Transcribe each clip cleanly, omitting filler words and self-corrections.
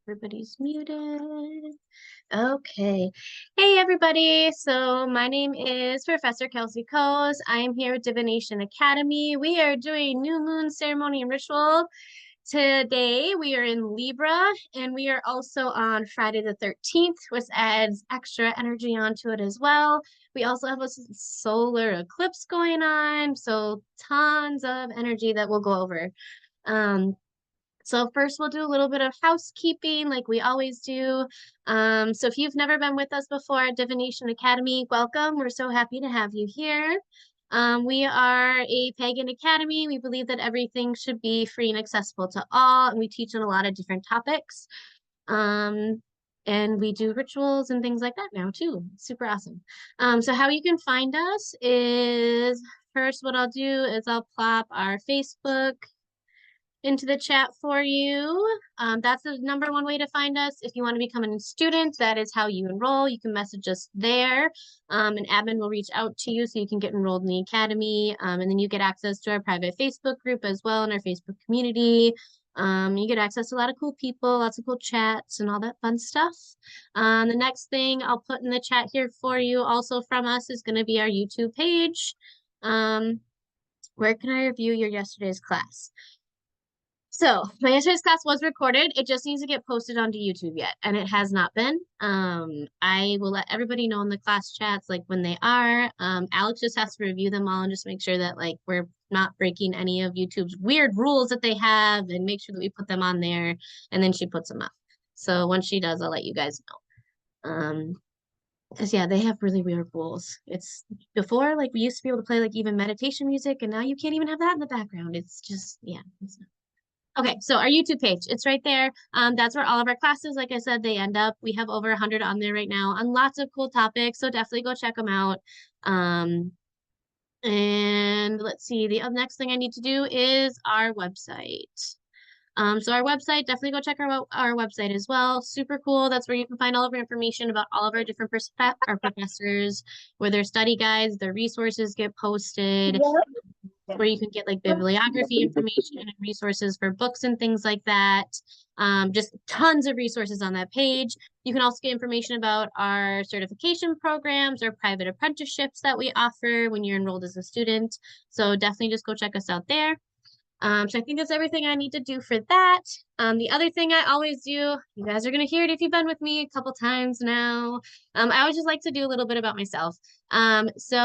Everybody's muted. Okay. Hey, everybody. So my name is Professor Kelsey Coes. I am here at Divination Academy. We are doing new moon ceremony and ritual. Today we are in Libra, and we are also on Friday the 13th, which adds extra energy onto it as well. We also have a solar eclipse going on, so tons of energy that we'll go over. So first we'll do a little bit of housekeeping like we always do. So if you've never been with us before at Divination Academy, welcome. We're so happy to have you here. We are a pagan academy. We believe that everything should be free and accessible to all, and we teach on a lot of different topics. And we do rituals and things like that now too. Super awesome. So how you can find us is first what I'll do is I'll plop our Facebook into the chat for you. That's the number one way to find us. If you want to become a student, that is how you enroll. You can message us there. An admin will reach out to you so you can get enrolled in the academy. And then you get access to our private Facebook group as well in our Facebook community. You get access to a lot of cool people, lots of cool chats and all that fun stuff. The next thing I'll put in the chat here for you also from us is going to be our YouTube page. Where can I review your yesterday's class? So my yesterday's class was recorded. It just needs to get posted onto YouTube yet, and it has not been. I will let everybody know in the class chats like when they are. Alex just has to review them all and just make sure that like we're not breaking any of YouTube's weird rules that they have, and make sure that we put them on there, and then she puts them up. So once she does, I'll let you guys know. Because yeah, they have really weird rules. It's before like we used to be able to play like even meditation music, and now you can't even have that in the background. It's just yeah. Okay, so our YouTube page, it's right there. That's where all of our classes, like I said, they end up. We have over 100 on there right now on lots of cool topics, so definitely go check them out. And let's see, the next thing I need to do is our website. So our website, definitely go check our website as well. Super cool. That's where you can find all of our information about all of our different our professors, where their study guides, their resources get posted, where you can get like bibliography information and resources for books and things like that. Just tons of resources on that page. You can also get information about our certification programs or private apprenticeships that we offer when you're enrolled as a student. So definitely just go check us out there. So I think that's everything I need to do for that. The other thing I always do, you guys are going to hear it if you've been with me a couple times now. I always just like to do a little bit about myself. So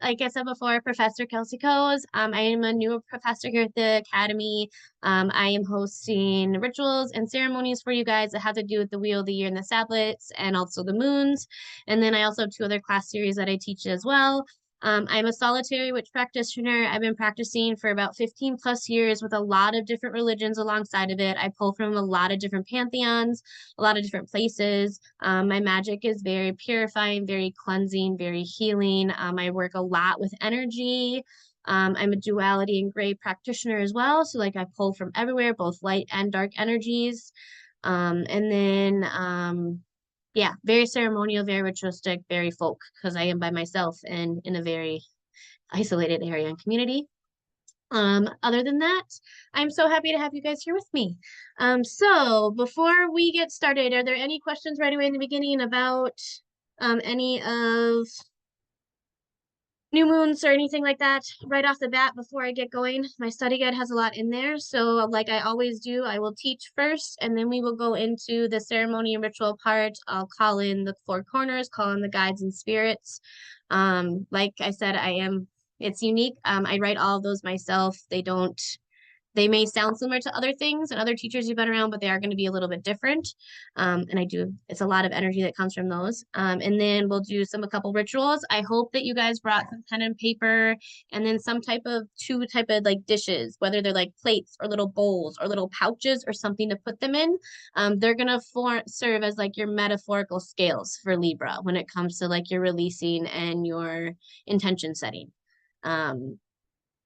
like I said before, Professor Kelsey Coes, I am a new professor here at the Academy. I am hosting rituals and ceremonies for you guys that have to do with the Wheel of the Year and the Sablets and also the moons. And then I also have two other class series that I teach as well. I'm a solitary witch practitioner. I've been practicing for about 15 plus years with a lot of different religions alongside of it. I pull from a lot of different pantheons, a lot of different places. My magic is very purifying, very cleansing, very healing. I work a lot with energy. I'm a duality and gray practitioner as well. So like I pull from everywhere, both light and dark energies. And then yeah, very ceremonial, very ritualistic, very folk, because I am by myself and in a very isolated area and community. Other than that, I'm so happy to have you guys here with me. So before we get started, are there any questions right away in the beginning about any of new moons or anything like that right off the bat before I get going? My study guide has a lot in there. So like I always do, I will teach first and then we will go into the ceremony and ritual part. I'll call in the four corners, call in the guides and spirits. Like I said, it's unique. I write all of those myself. They may sound similar to other things and other teachers you've been around, but they are going to be a little bit different. And it's a lot of energy that comes from those. And then we'll do a couple rituals. I hope that you guys brought some pen and paper and then some two type of like dishes, whether they're like plates or little bowls or little pouches or something to put them in. They're going to serve as like your metaphorical scales for Libra when it comes to like your releasing and your intention setting.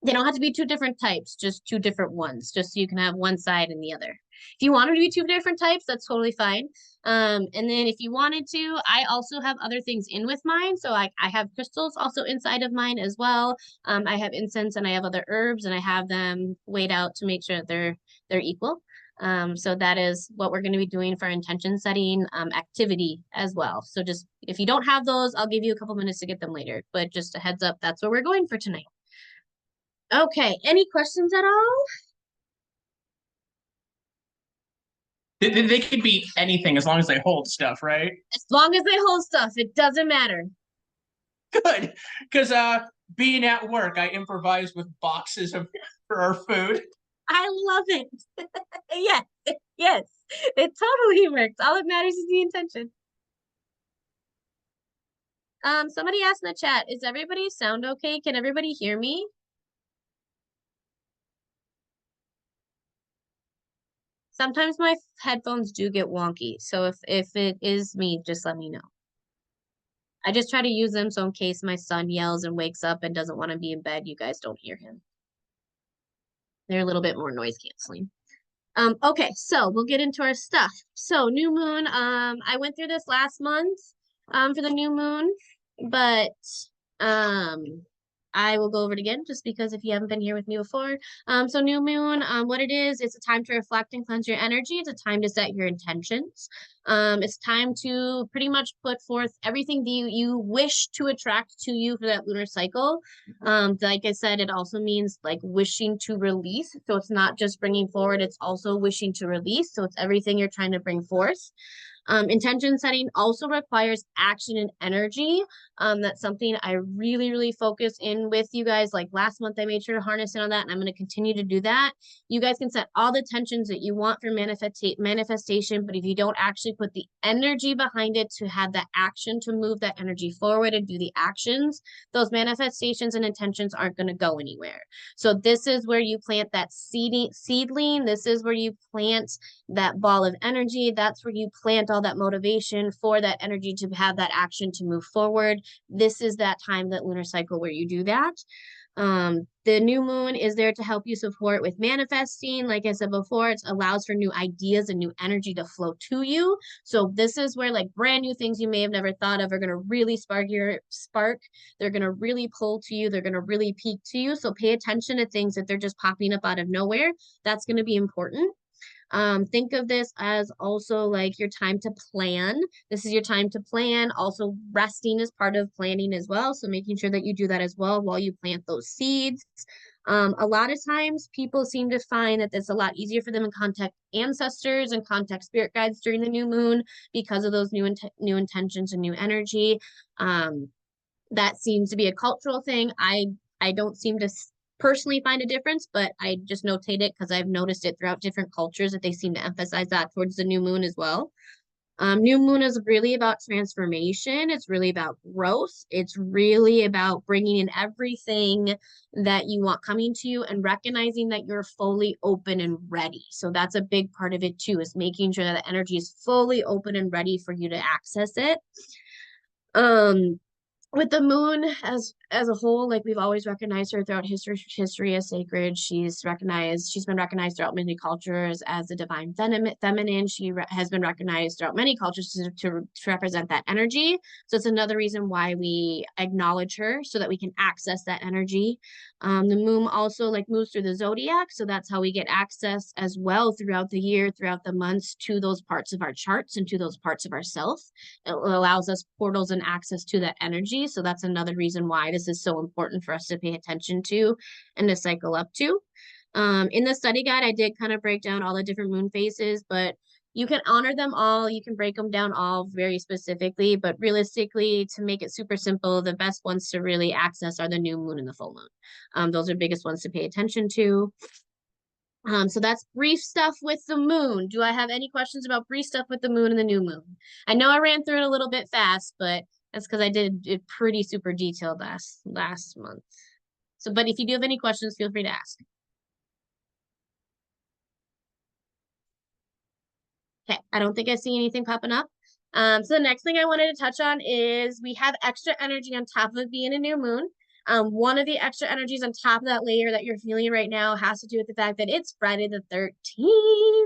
They don't have to be two different types, just two different ones, just so you can have one side and the other. If you wanted to be two different types, that's totally fine. And then if you wanted to, I also have other things in with mine. So I have crystals also inside of mine as well. I have incense and I have other herbs and I have them weighed out to make sure that they're equal. So that is what we're going to be doing for intention setting activity as well. So just if you don't have those, I'll give you a couple minutes to get them later, but just a heads up, that's where we're going for tonight. Okay, any questions at all? They could be anything as long as they hold stuff, right? As long as they hold stuff, it doesn't matter. Good, because being at work, I improvise with boxes of for our food. I love it. Yes, yes, it totally works. All that matters is the intention. Somebody asked in the chat, is everybody sound okay? Can everybody hear me? Sometimes my headphones do get wonky, so if it is me, just let me know. I just try to use them so in case my son yells and wakes up and doesn't want to be in bed, you guys don't hear him. They're a little bit more noise canceling. Okay, so we'll get into our stuff. So new moon, I went through this last month for the new moon, but um I will go over it again just because if you haven't been here with me before. So new moon, what it is, it's a time to reflect and cleanse your energy. It's a time to set your intentions. It's time to pretty much put forth everything that you wish to attract to you for that lunar cycle. Like I said, it also means like wishing to release. So it's not just bringing forward, it's also wishing to release. So it's everything you're trying to bring forth. Intention setting also requires action and energy. That's something I really, really focus in with you guys. Like last month, I made sure to harness in on that, and I'm going to continue to do that. You guys can set all the intentions that you want for manifestation, but if you don't actually put the energy behind it to have the action to move that energy forward and do the actions, those manifestations and intentions aren't going to go anywhere. So this is where you plant that seedling. This is where you plant that ball of energy. That's where you plant all that motivation for that energy to have that action to move forward. This is that time, that lunar cycle where you do that. The new moon is there to help you support with manifesting. Like I said before, it allows for new ideas and new energy to flow to you. So this is where like brand new things you may have never thought of are going to really spark. They're going to really pull to you. They're going to really peak to you. So pay attention to things that they're just popping up out of nowhere. That's going to be important. Think of this as also like your time to plan. This is your time to plan. Also, resting is part of planning as well. So making sure that you do that as well while you plant those seeds. A lot of times people seem to find that it's a lot easier for them to contact ancestors and contact spirit guides during the new moon because of those new intentions and new energy. That seems to be a cultural thing. I don't seem to personally find a difference, but I just notate it because I've noticed it throughout different cultures that they seem to emphasize that towards the new moon as well. New moon is really about transformation. It's really about growth. It's really about bringing in everything that you want coming to you and recognizing that you're fully open and ready. So that's a big part of it too, is making sure that the energy is fully open and ready for you to access it. With the moon as a whole, like we've always recognized her throughout history as sacred. She's been recognized throughout many cultures as the divine feminine. She has been recognized throughout many cultures to represent that energy. So it's another reason why we acknowledge her so that we can access that energy. The moon also like moves through the zodiac, so that's how we get access as well throughout the year, throughout the months, to those parts of our charts and to those parts of ourself. It allows us portals and access to that energy. So that's another reason why this is so important for us to pay attention to and to cycle up to. In the study guide, I did kind of break down all the different moon phases, but you can honor them all. You can break them down all very specifically, but realistically, to make it super simple, the best ones to really access are the new moon and the full moon. Those are biggest ones to pay attention to. So that's brief stuff with the moon. Do I have any questions about brief stuff with the moon and the new moon? I know I ran through it a little bit fast, but that's because I did it pretty super detailed last month. So, but if you do have any questions, feel free to ask. Okay, I don't think I see anything popping up. So the next thing I wanted to touch on is we have extra energy on top of being a new moon. One of the extra energies on top of that layer that you're feeling right now has to do with the fact that it's Friday the 13th.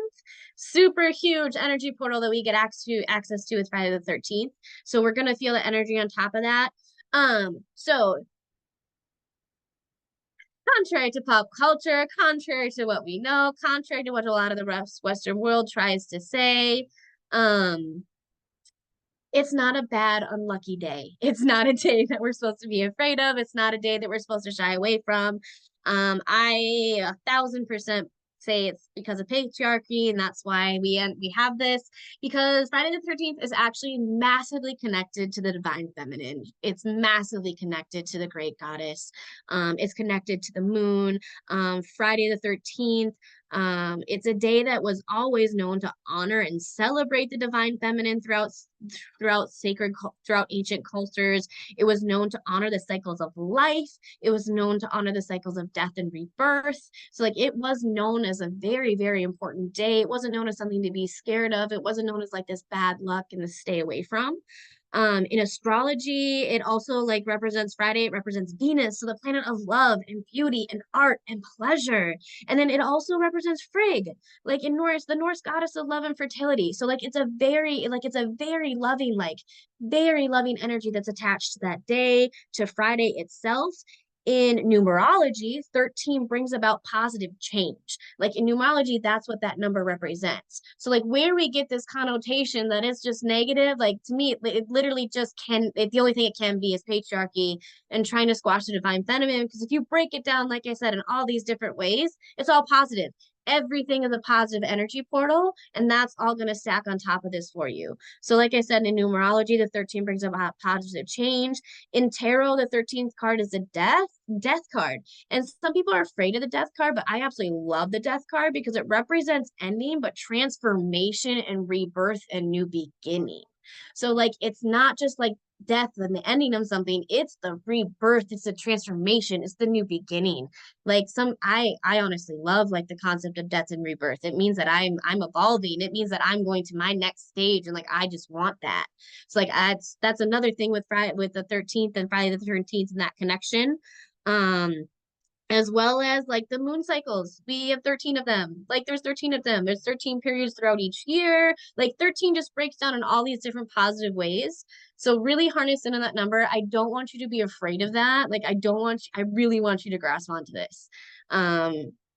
Super huge energy portal that we get access to with Friday the 13th. So we're gonna feel the energy on top of that. So contrary to pop culture, contrary to what we know, contrary to what a lot of the Western world tries to say. Um, it's not a bad, unlucky day. It's not a day that we're supposed to be afraid of. It's not a day that we're supposed to shy away from. I 1,000% say it's because of patriarchy, and that's why we have this. Because Friday the 13th is actually massively connected to the divine feminine. It's massively connected to the great goddess. It's connected to the moon. Friday the 13th. It's a day that was always known to honor and celebrate the divine feminine throughout ancient cultures. It was known to honor the cycles of life. It was known to honor the cycles of death and rebirth. So like it was known as a very, very important day. It wasn't known as something to be scared of. It wasn't known as like this bad luck and to stay away from. In astrology, it also like represents Friday, it represents Venus, so the planet of love and beauty and art and pleasure. And then it also represents Frigg, like in Norse, the Norse goddess of love and fertility. So like it's a very loving, like very loving energy that's attached to that day, to Friday itself. In numerology, 13 brings about positive change. Like in numerology, that's what that number represents. So like where we get this connotation that it's just negative, like to me, it literally just the only thing it can be is patriarchy and trying to squash the divine feminine. Because if you break it down, like I said, in all these different ways, it's all positive. Everything is a positive energy portal, and that's all going to stack on top of this for you. So, like I said, in numerology, the 13 brings about positive change. In tarot, the 13th card is a death card. And some people are afraid of the death card, but I absolutely love the death card because it represents ending, but transformation and rebirth and new beginning. So like it's not just like death and the ending of something, it's the rebirth, it's the transformation, it's the new beginning. Like I honestly love like the concept of death and rebirth. It means that I'm evolving. It means that I'm going to my next stage and like I just want that. So like that's another thing with Friday with the 13th and Friday the 13th and that connection. Um as well as like the moon cycles. We have 13 of them. Like there's 13 of them. There's 13 periods throughout each year. Like 13 just breaks down in all these different positive ways. So really harness in on that number. I don't want you to be afraid of that. Like I really want you to grasp onto this.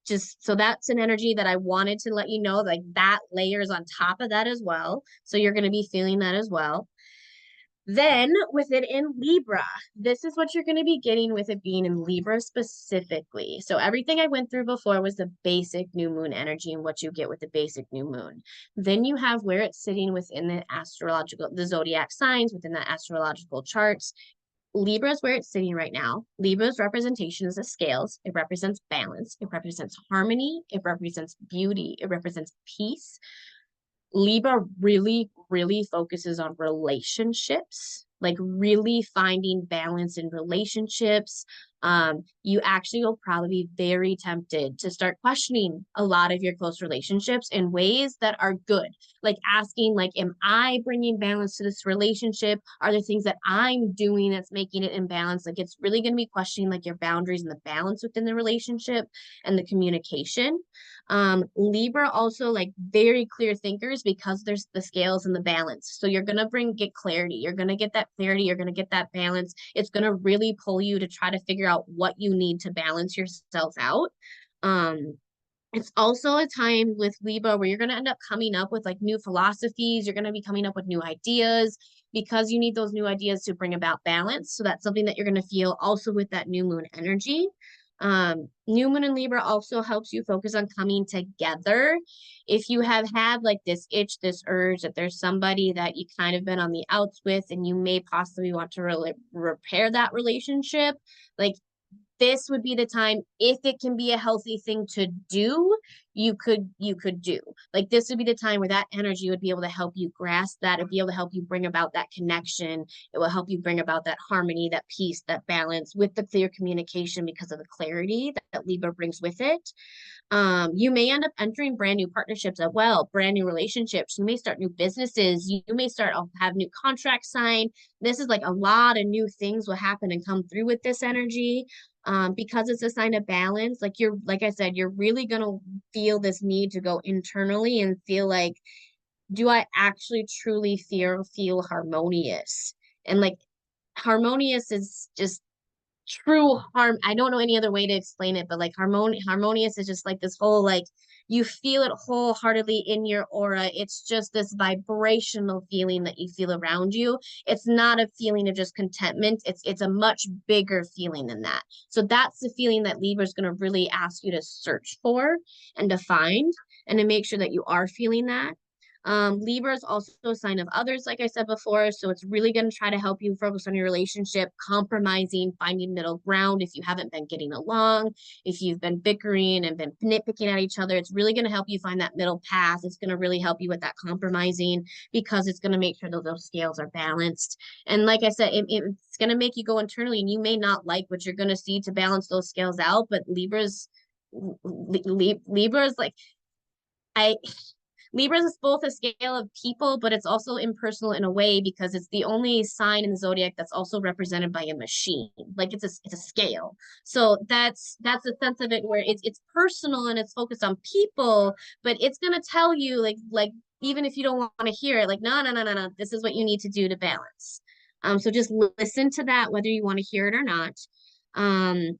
Just so that's an energy that I wanted to let you know, like that layers on top of that as well. So you're going to be feeling that as well. Then with it in Libra, this is what you're going to be getting with it being in Libra specifically. So everything I went through before was the basic new moon energy and what you get with the basic new moon. Then you have where it's sitting within the zodiac signs, within the astrological charts. Libra is where it's sitting right now. Libra's representation is the scales. It represents balance. It represents harmony. It represents beauty. It represents peace. Libra really, really focuses on relationships, like really finding balance in relationships. You actually will probably be very tempted to start questioning a lot of your close relationships in ways that are good, like asking, like, am I bringing balance to this relationship? Are there things that I'm doing that's making it imbalance? Like, it's really going to be questioning like your boundaries and the balance within the relationship and the communication. Libra also like very clear thinkers because there's the scales and the balance. So you're gonna get clarity. You're gonna get that clarity. You're gonna get that balance. It's gonna really pull you to try to figure out what you need to balance yourself out. Um, it's also a time with Libra where you're gonna end up coming up with like new philosophies. You're gonna be coming up with new ideas because you need those new ideas to bring about balance. So that's something that you're gonna feel also with that new moon energy. New moon in Libra also helps you focus on coming together. If you have had like this itch, this urge that there's somebody that you kind of been on the outs with and you may possibly want to really repair that relationship, like this would be the time, if it can be a healthy thing to do, you could do. Like this would be the time where that energy would be able to help you grasp that, and be able to help you bring about that connection. It will help you bring about that harmony, that peace, that balance with the clear communication because of the clarity that Libra brings with it. You may end up entering brand new partnerships as well, brand new relationships. You may start new businesses. You may start have new contracts signed. This is like a lot of new things will happen and come through with this energy. Because it's a sign of balance, like I said, you're really gonna feel this need to go internally and feel like, do I actually truly feel harmonious? And like harmonious is just true I don't know any other way to explain it, but like harmonious is just like this whole like you feel it wholeheartedly in your aura. It's just this vibrational feeling that you feel around you. It's not a feeling of just contentment. It's a much bigger feeling than that. So that's the feeling that Libra is going to really ask you to search for and to find and to make sure that you are feeling that. Libra is also a sign of others, like I said before. So it's really going to try to help you focus on your relationship, compromising, finding middle ground if you haven't been getting along, if you've been bickering and been nitpicking at each other. It's really going to help you find that middle path. It's going to really help you with that compromising because it's going to make sure that those scales are balanced. And like I said, it's going to make you go internally, and you may not like what you're going to see to balance those scales out, but Libra's like, I Libra is both a scale of people, but it's also impersonal in a way because it's the only sign in the zodiac that's also represented by a machine. Like it's a scale. So that's a sense of it where it's personal and it's focused on people, but it's gonna tell you like even if you don't want to hear it, like no, this is what you need to do to balance. So just listen to that whether you want to hear it or not.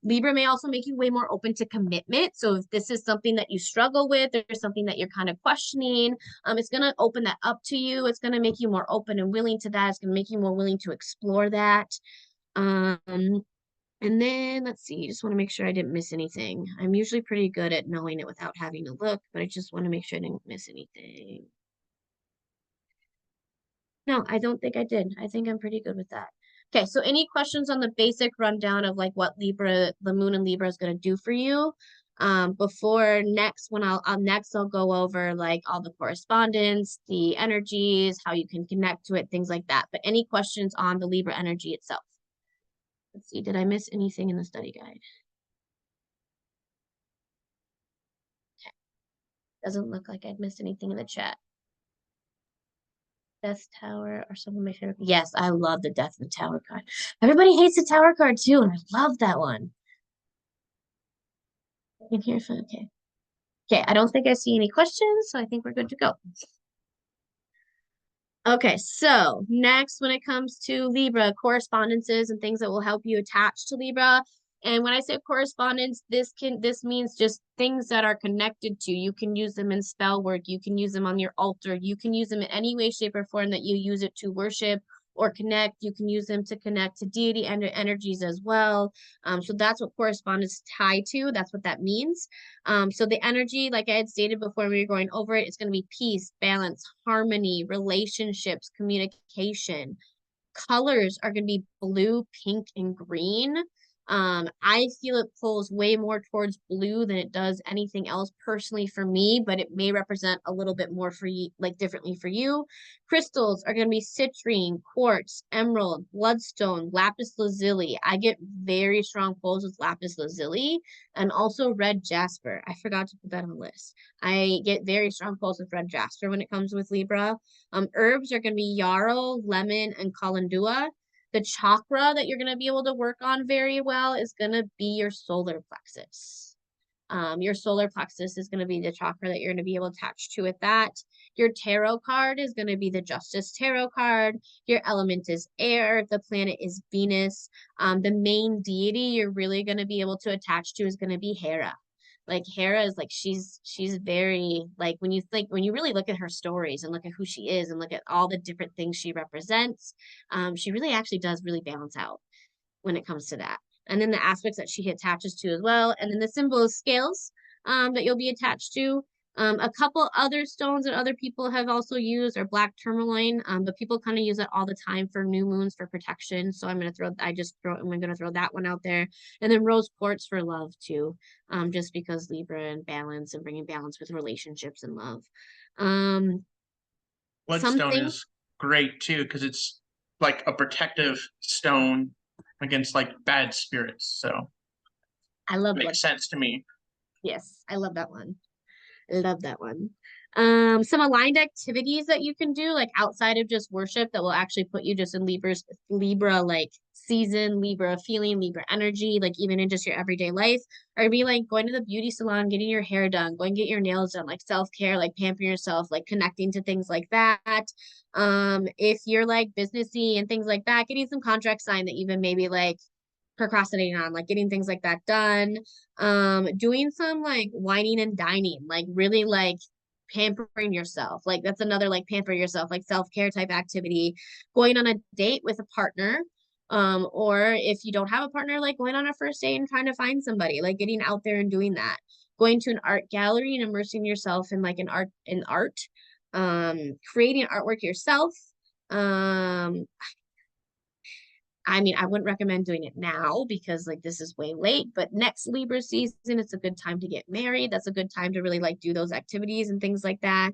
Libra may also make you way more open to commitment. So if this is something that you struggle with, or something that you're kind of questioning, it's going to open that up to you. It's going to make you more open and willing to that. It's going to make you more willing to explore that. Um, and then let's see, just want to make sure I didn't miss anything. I'm usually pretty good at knowing it without having to look, but I just want to make sure I didn't miss anything. No, I don't think I did. I think I'm pretty good with that. Okay, so any questions on the basic rundown of like what Libra, the moon in Libra is going to do for you? Before next, when I'll go over like all the correspondence, the energies, how you can connect to it, things like that. But any questions on the Libra energy itself? Let's see, did I miss anything in the study guide? Okay, doesn't look like I'd missed anything in the chat. Death Tower are some of my favorite. Yes, I love the Death and Tower card. Everybody hates the Tower card too, and I love that one. In here, okay. Okay, I don't think I see any questions, so I think we're good to go. Okay, so next, when it comes to Libra, correspondences and things that will help you attach to Libra. And when I say correspondence, this means just things that are connected to. You can use them in spell work, you can use them on your altar, you can use them in any way, shape, or form that you use it to worship or connect. You can use them to connect to deity and energies as well. So that's what correspondence tie to. That's what that means. So the energy, like I had stated before we were going over it, it's going to be peace, balance, harmony, relationships, communication. Colors are going to be blue, pink, and green. I feel it pulls way more towards blue than it does anything else personally for me, but it may represent a little bit more for you, like differently for you. Crystals are going to be citrine, quartz, emerald, bloodstone, lapis lazuli. I get very strong pulls with lapis lazuli and also red jasper. I forgot to put that on the list. I get very strong pulls with red jasper when it comes with Libra. Herbs are going to be yarrow, lemon, and calendula. The chakra that you're going to be able to work on very well is going to be your solar plexus. Your solar plexus is going to be the chakra that you're going to be able to attach to with that. Your tarot card is going to be the Justice Tarot card. Your element is air. The planet is Venus. The main deity you're really going to be able to attach to is going to be Hera. Like Hera is like she's very like when you really look at her stories and look at who she is and look at all the different things she represents, she really actually does really balance out when it comes to that. And then the aspects that she attaches to as well. And then the symbol is scales that you'll be attached to. A couple other stones that other people have also used are black tourmaline, but people kind of use it all the time for new moons for protection. So I'm gonna throw that one out there. And then rose quartz for love too, just because Libra and balance and bringing balance with relationships and love. Bloodstone is great too because it's like a protective stone against like bad spirits. So I love makes sense to me. Yes, I love that one. Love that one. Some aligned activities that you can do, like outside of just worship, that will actually put you just in Libra like season, Libra feeling, Libra energy, like even in just your everyday life, or be like going to the beauty salon, getting your hair done, going get your nails done, like self-care, like pampering yourself, like connecting to things like that. If you're like businessy and things like that, getting some contract signed that you've been maybe like procrastinating on, like getting things like that done. Doing some like whining and dining, like really like pampering yourself. Like that's another like pamper yourself, like self-care type activity. Going on a date with a partner. Or if you don't have a partner, like going on a first date and trying to find somebody, like getting out there and doing that. Going to an art gallery and immersing yourself in like an art. Creating artwork yourself. Um, I mean, I wouldn't recommend doing it now because like this is way late, but next Libra season, it's a good time to get married. That's a good time to really like do those activities and things like that.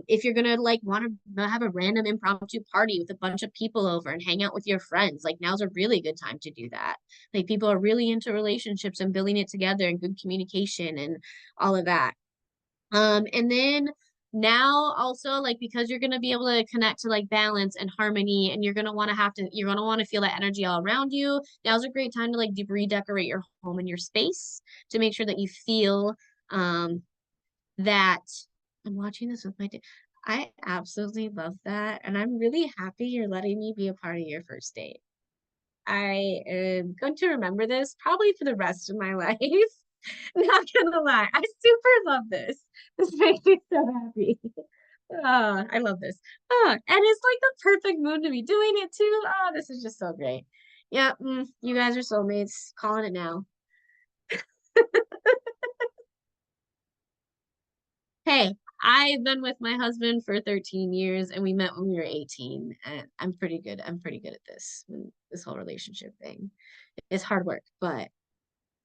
If you're gonna like want to have a random impromptu party with a bunch of people over and hang out with your friends, like now's a really good time to do that. Like people are really into relationships and building it together and good communication and all of that. And then now also like because you're gonna be able to connect to like balance and harmony, and you're gonna want to feel that energy all around you. Now's a great time to like redecorate your home and your space to make sure that you feel that I'm watching this with my dad. I absolutely love that, and I'm really happy you're letting me be a part of your first date. I am going to remember this probably for the rest of my life. Not gonna lie, I super love this. This makes me so happy. I love this. And it's like the perfect mood to be doing it too. Oh, this is just so great. Yeah, you guys are soulmates. Calling it now. Hey, I've been with my husband for 13 years and we met when we were 18. And I'm pretty good. I'm pretty good at this whole relationship thing. It's hard work, but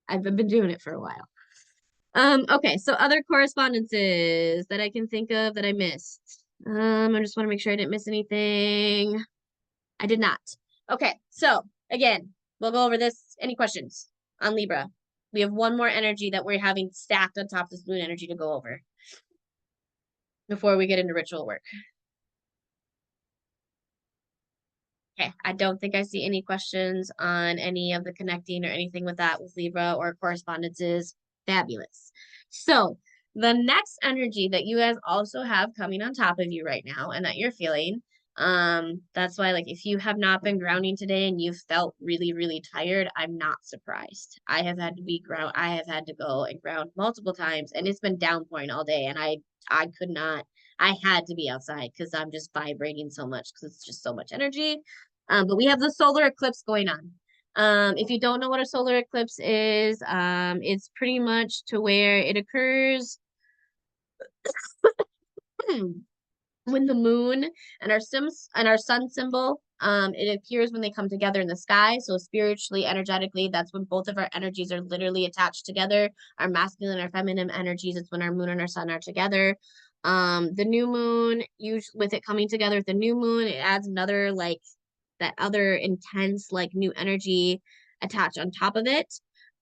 I've been doing it for a while. Okay, so other correspondences that I can think of that I missed. I just want to make sure I didn't miss anything. I did not. Okay, so again, we'll go over this. Any questions on Libra? We have one more energy that we're having stacked on top of this moon energy to go over before we get into ritual work. Okay, I don't think I see any questions on any of the connecting or anything with that with Libra or correspondences. Fabulous. So the next energy that you guys also have coming on top of you right now and that you're feeling, that's why like if you have not been grounding today and you've felt really, really tired, I'm not surprised. I have had to go and ground multiple times and it's been downpouring all day and I could not, I had to be outside because I'm just vibrating so much because it's just so much energy. But we have the solar eclipse going on. If you don't know what a solar eclipse is, it's pretty much to where it occurs when the moon and our sun symbol, it appears when they come together in the sky. So spiritually, energetically, that's when both of our energies are literally attached together. Our masculine and our feminine energies, it's when our moon and our sun are together. The new moon, usually with it coming together with the new moon, it adds another like that other intense like new energy attached on top of it.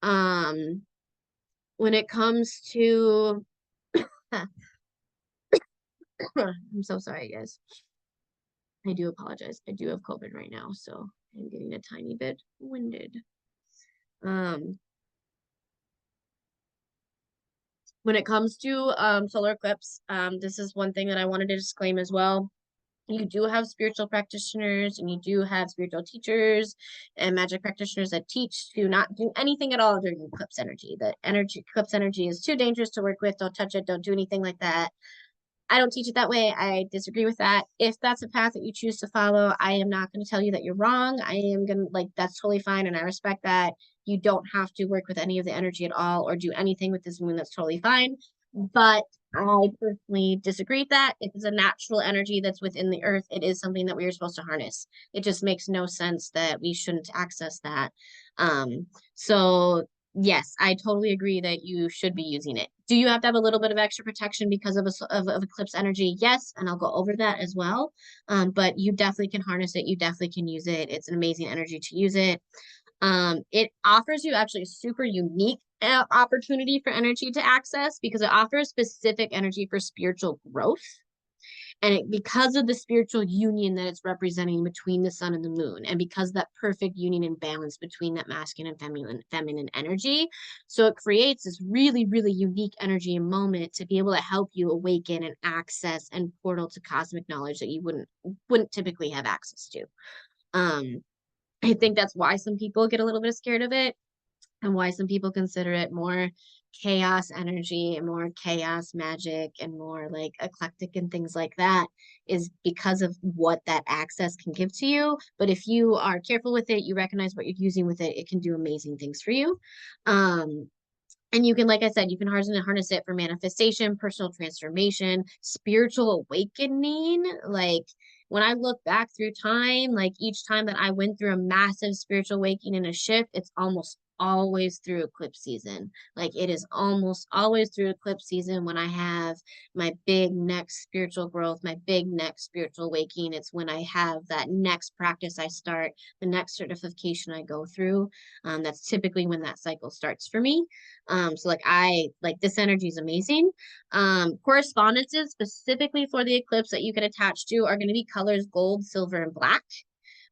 When it comes to I'm so sorry guys. I do apologize. I do have COVID right now, so I'm getting a tiny bit winded. Um when it comes to solar eclipse, this is one thing that I wanted to disclaim as well. You do have spiritual practitioners and you do have spiritual teachers and magic practitioners that teach to not do anything at all during eclipse energy. The eclipse energy is too dangerous to work with. Don't touch it. Don't do anything like that. I don't teach it that way. I disagree with that. If that's a path that you choose to follow, I am not going to tell you that you're wrong. I am going to, like, that's totally fine. And I respect that. You don't have to work with any of the energy at all or do anything with this moon. That's totally fine. But I personally disagree with that. If it's a natural energy that's within the earth, it is something that we are supposed to harness. It just makes no sense that we shouldn't access that. So yes, I totally agree that you should be using it. Do you have to have a little bit of extra protection because of eclipse energy? Yes, and I'll go over that as well. But you definitely can harness it. You definitely can use it. It's an amazing energy to use it. It offers you actually a super unique opportunity for energy to access because it offers specific energy for spiritual growth. And because of the spiritual union that it's representing between the sun and the moon, and because that perfect union and balance between that masculine and feminine energy, so it creates this really, really unique energy and moment to be able to help you awaken and access and portal to cosmic knowledge that you wouldn't typically have access to. Um, I think that's why some people get a little bit scared of it, and why some people consider it more chaos energy and more chaos magic and more like eclectic and things like that, is because of what that access can give to you. But if you are careful with it, you recognize what you're using with it, it can do amazing things for you. Um, and you can, like I said, you can harness it for manifestation, personal transformation, spiritual awakening. Like when I look back through time, like each time that I went through a massive spiritual awakening and a shift, it's almost always through eclipse season. Like it is almost always through eclipse season when I have my big next spiritual growth, my big next spiritual awakening. It's when I have that next practice I start, the next certification I go through. That's typically when that cycle starts for me. So like I like this energy is amazing. Correspondences specifically for the eclipse that you can attach to are going to be colors gold, silver, and black.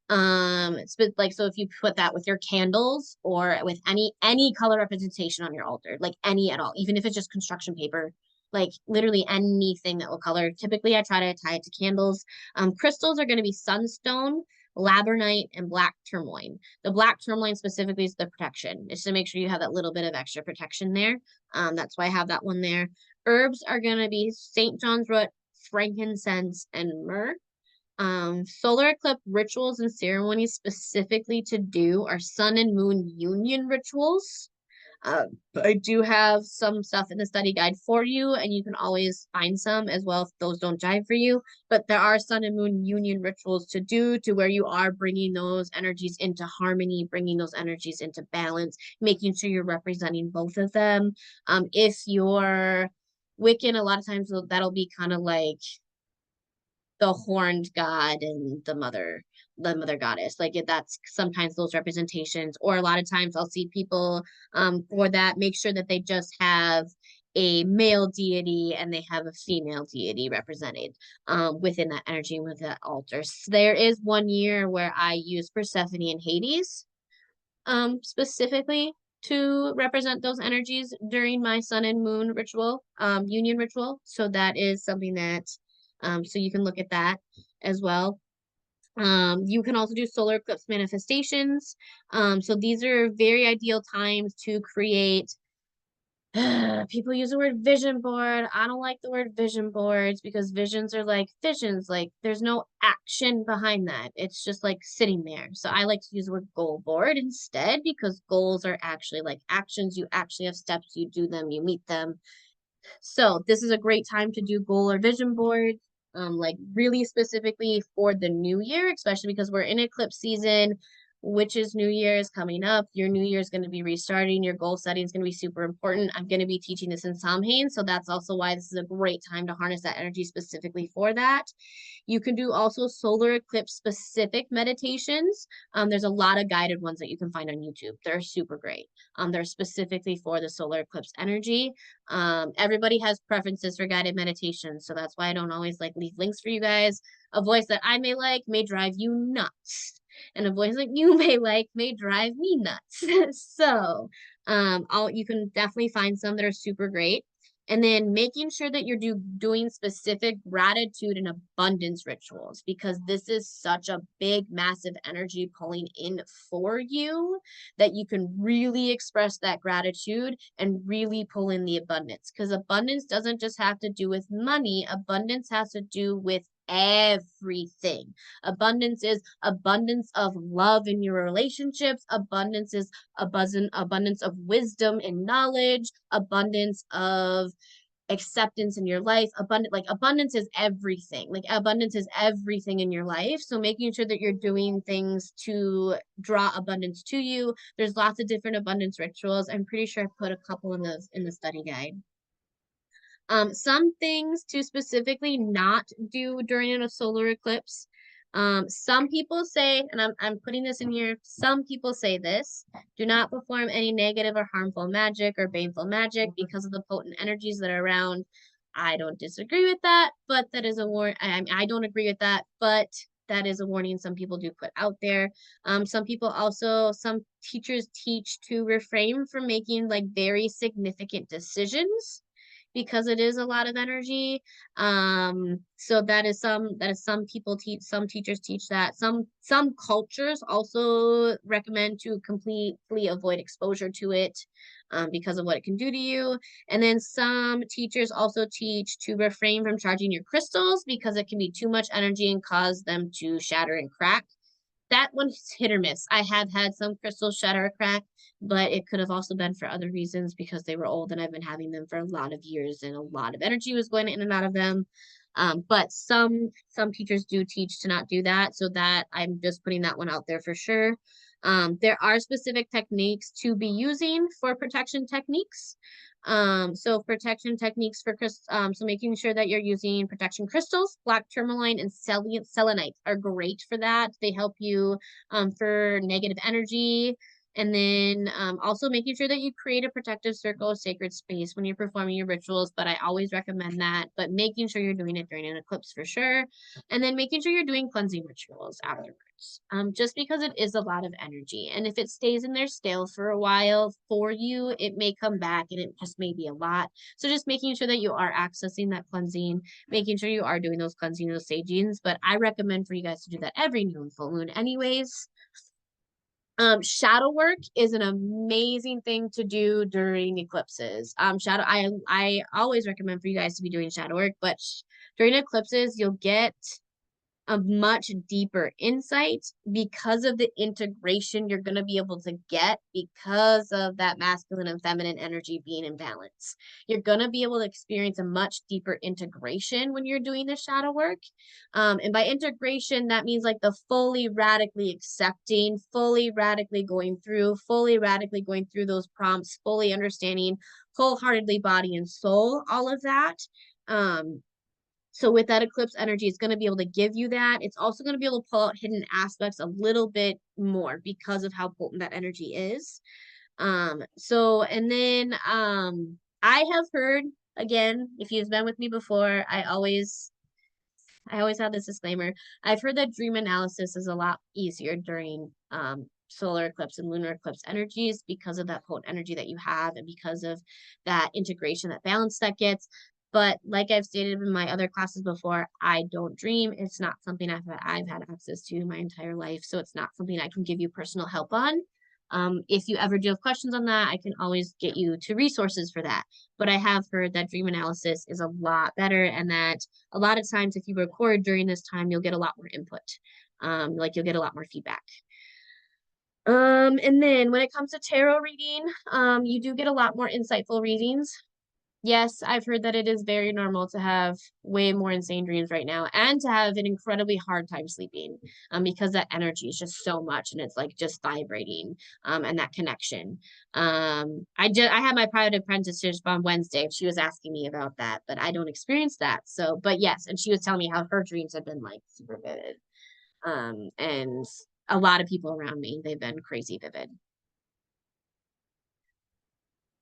It's like, so if you put that with your candles or with any color representation on your altar, like any at all, even if it's just construction paper, like literally anything that will color. Typically I try to tie it to candles. Crystals are going to be sunstone, laburnite, and black tourmaline. The black tourmaline specifically is the protection. It's to make sure you have that little bit of extra protection there. That's why I have that one there. Herbs are going to be St. John's root, frankincense, and myrrh. Solar eclipse rituals and ceremonies specifically to do are sun and moon union rituals. I do have some stuff in the study guide for you, and you can always find some as well if those don't jive for you. But there are sun and moon union rituals to do to where you are bringing those energies into harmony, bringing those energies into balance, making sure you're representing both of them. If you're Wiccan, a lot of times that'll be kind of like the horned god and the mother goddess, like that's sometimes those representations, or a lot of times I'll see people for that make sure that they just have a male deity and they have a female deity represented within that energy with that altar. So there is one year where I use Persephone and Hades specifically to represent those energies during my sun and moon ritual, union ritual. So that is something that, so you can look at that as well. You can also do solar eclipse manifestations. So these are very ideal times to create. People use the word vision board. I don't like the word vision boards because visions are like visions. Like there's no action behind that. It's just like sitting there. So I like to use the word goal board instead because goals are actually like actions. You actually have steps, you do them, you meet them. So this is a great time to do goal or vision boards, like really specifically for the new year, especially because we're in eclipse season, which is New Year's coming up. Your New Year is going to be restarting. Your goal setting is going to be super important. I'm going to be teaching this in Samhain, so that's also why this is a great time to harness that energy specifically for that. You can do also solar eclipse specific meditations. There's a lot of guided ones that you can find on YouTube. They're super great. They're specifically for the solar eclipse energy. Everybody has preferences for guided meditation, so that's why I don't always like leave links for you guys. A voice that I may like may drive you nuts, and a voice that you may like may drive me nuts. So, you can definitely find some that are super great. And then making sure that you're doing specific gratitude and abundance rituals, because this is such a big, massive energy pulling in for you that you can really express that gratitude and really pull in the abundance. Because abundance doesn't just have to do with money, abundance has to do with everything. Abundance is abundance of love in your relationships. Abundance is abundance of wisdom and knowledge. Abundance of acceptance in your life. Abundance is everything. Like abundance is everything in your life. So making sure that you're doing things to draw abundance to you. There's lots of different abundance rituals. I'm pretty sure I put a couple in the study guide. Some things to specifically not do during a solar eclipse. Some people say, and I'm putting this in here, some people say this, do not perform any negative or harmful magic or baneful magic because of the potent energies that are around. I don't disagree with that, but that is a I don't agree with that, but that is a warning some people do put out there. Some teachers teach to refrain from making like very significant decisions because it is a lot of energy. So some people teach, some teachers teach that. Some cultures also recommend to completely avoid exposure to it because of what it can do to you. And then some teachers also teach to refrain from charging your crystals because it can be too much energy and cause them to shatter and crack. That one's hit or miss. I have had some crystals shatter or crack, but it could have also been for other reasons because they were old and I've been having them for a lot of years and a lot of energy was going in and out of them. But some teachers do teach to not do that, so that I'm just putting that one out there for sure. There are specific techniques to be using for protection techniques. So protection techniques for so making sure that you're using protection crystals, black tourmaline and selenite are great for that. They help you for negative energy. And then also making sure that you create a protective circle of sacred space when you're performing your rituals, but I always recommend that, but making sure you're doing it during an eclipse for sure. And then making sure you're doing cleansing rituals afterwards, just because it is a lot of energy. And if it stays in there stale for a while for you, it may come back and it just may be a lot. So just making sure that you are accessing that cleansing, making sure you are doing those cleansing, those sagings. But I recommend for you guys to do that every new and full moon anyways. Shadow work is an amazing thing to do during eclipses. I always recommend for you guys to be doing shadow work, but during eclipses, you'll get a much deeper insight because of the integration you're going to be able to get because of that masculine and feminine energy being in balance. You're going to be able to experience a much deeper integration when you're doing the shadow work. And by integration, that means like the fully radically accepting, fully radically going through those prompts, fully understanding wholeheartedly body and soul, all of that. So with that eclipse energy, it's going to be able to give you that. It's also going to be able to pull out hidden aspects a little bit more because of how potent that energy is. And then I have heard, again, if you've been with me before, I always have this disclaimer. I've heard that dream analysis is a lot easier during solar eclipse and lunar eclipse energies because of that potent energy that you have and because of that integration, that balance that gets. But like I've stated in my other classes before, I don't dream. It's not something I've had access to my entire life. So it's not something I can give you personal help on. If you ever do have questions on that, I can always get you to resources for that. But I have heard that dream analysis is a lot better and that a lot of times if you record during this time, you'll get a lot more input. Like you'll get a lot more feedback. And then when it comes to tarot reading, you do get a lot more insightful readings. Yes, I've heard that it is very normal to have way more insane dreams right now and to have an incredibly hard time sleeping because that energy is just so much and it's like just vibrating and that connection. I had my private apprenticeship on Wednesday. She was asking me about that, but I don't experience that. So, but yes, and she was telling me how her dreams have been like super vivid. And a lot of people around me, they've been crazy vivid.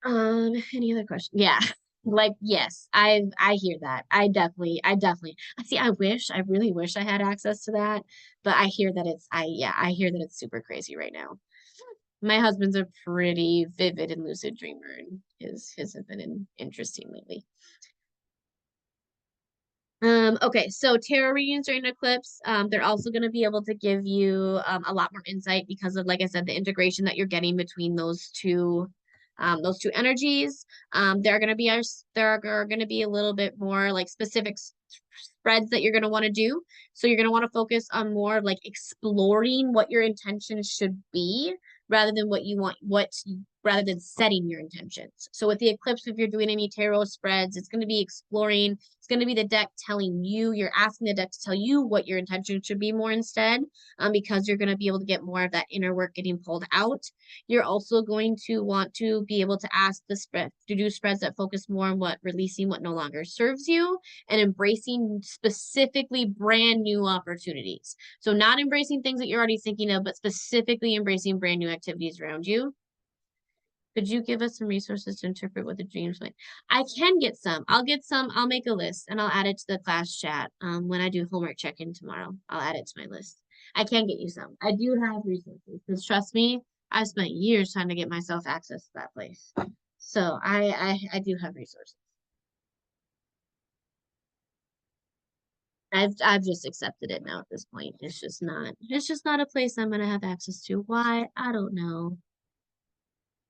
Any other questions? Yeah. Like, yes, I hear that. I definitely see, I really wish I had access to that, but I hear that I hear that it's super crazy right now. My husband's a pretty vivid and lucid dreamer, and his have been interesting lately. Okay, so tarot readings during eclipse, they're also going to be able to give you a lot more insight because of, like I said, the integration that you're getting between those two energies. There are going to be a little bit more like specific spreads that you're going to want to do. So you're going to want to focus on more of like exploring what your intentions should be rather than rather than setting your intentions. So with the eclipse, if you're doing any tarot spreads, it's going to be exploring. It's going to be the deck telling you, you're asking the deck to tell you what your intention should be more instead, because you're going to be able to get more of that inner work getting pulled out. You're also going to want to be able to ask the spread to do spreads that focus more on releasing what no longer serves you and embracing specifically brand new opportunities. So not embracing things that you're already thinking of, but specifically embracing brand new activities around you. Could you give us some resources to interpret what the dreams like? I can get some. I'll make a list and I'll add it to the class chat when I do homework check-in tomorrow. I'll add it to my list. I can get you some. I do have resources because trust me, I've spent years trying to get myself access to that place. So I do have resources. I've just accepted it now at this point. It's just not a place I'm gonna have access to. Why? I don't know.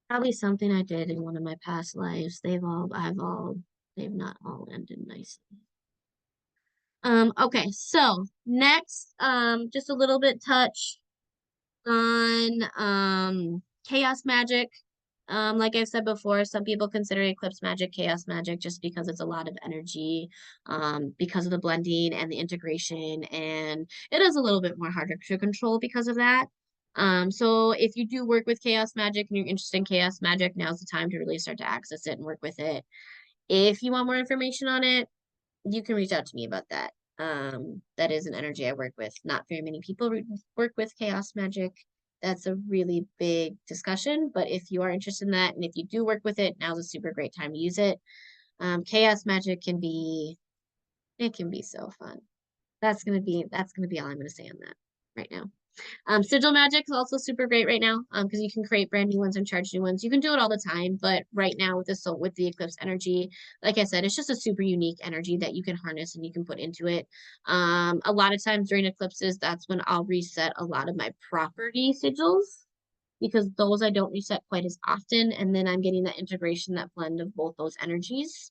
Probably something I did in one of my past lives. They've not all ended nicely. Okay, so next, just a little bit touch on chaos magic. Like I've said before, some people consider eclipse magic chaos magic just because it's a lot of energy, because of the blending and the integration, and it is a little bit more harder to control because of that. So if you do work with chaos magic and you're interested in chaos magic, now's the time to really start to access it and work with it. If you want more information on it, you can reach out to me about that. That is an energy I work with. Not very many people work with chaos magic. That's a really big discussion, but if you are interested in that and if you do work with it, now's a super great time to use it. Chaos magic it can be so fun. That's gonna be all I'm gonna say on that right now. Sigil magic is also super great right now, because you can create brand new ones and charge new ones. You can do it all the time, but right now with the eclipse energy, like I said, it's just a super unique energy that you can harness and you can put into it. A lot of times during eclipses, that's when I'll reset a lot of my property sigils because those I don't reset quite as often, and then I'm getting that integration, that blend of both those energies.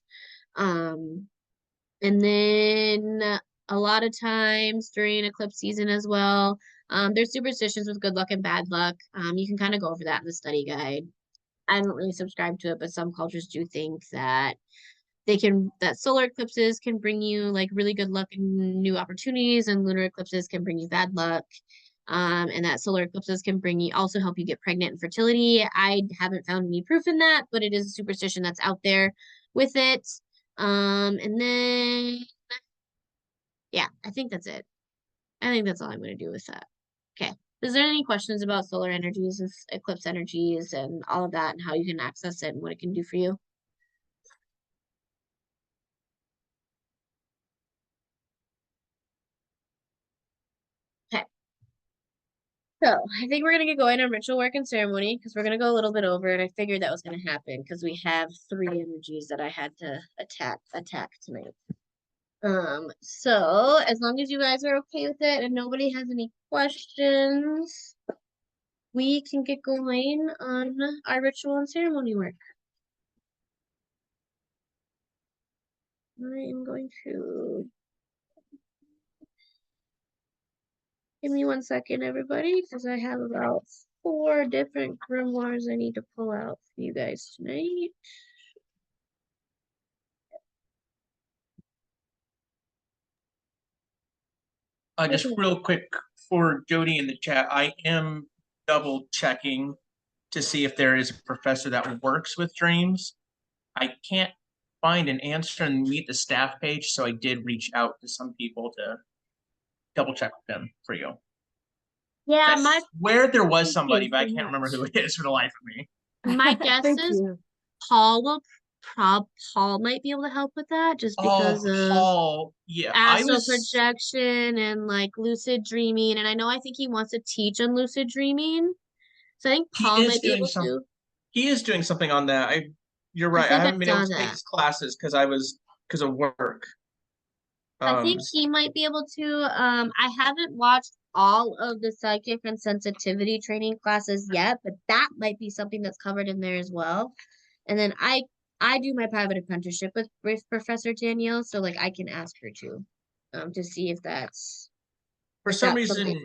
Um, and then a lot of times during eclipse season as well, there's superstitions with good luck and bad luck. You can kind of go over that in the study guide. I don't really subscribe to it, but some cultures do think that that solar eclipses can bring you like really good luck and new opportunities, and lunar eclipses can bring you bad luck. And that solar eclipses can also help you get pregnant and fertility. I haven't found any proof in that, but it is a superstition that's out there with it. And then yeah, I think that's it. I think that's all I'm going to do with that. Okay. Is there any questions about solar energies and eclipse energies and all of that and how you can access it and what it can do for you? Okay. So I think we're going to get going on ritual work and ceremony because we're going to go a little bit over, and I figured that was going to happen because we have three energies that I had to attack tonight. So as long as you guys are okay with it and nobody has any questions, we can get going on our ritual and ceremony work. I am going to give me 1 second, everybody, because I have about 4 different grimoires I need to pull out for you guys tonight. Just real quick for Jody in the chat, I am double checking to see if there is a professor that works with dreams. I can't find an answer and meet the staff page, so I did reach out to some people to double check with them for you. Yeah, I swear there was somebody, but I so can't remember who it is for the life of me. my guess Thank is you. Paul Paul might be able to help with that just because of Paul, yeah, astral projection and like lucid dreaming. And I think he wants to teach on lucid dreaming. So I think Paul might be able to. He is doing something on that. You're right. I haven't been able to take his classes because of work. I think he might be able to. I haven't watched all of the psychic and sensitivity training classes yet, but that might be something that's covered in there as well. And then I do my private apprenticeship with Professor Danielle, so like I can ask her to see if that's for some reason.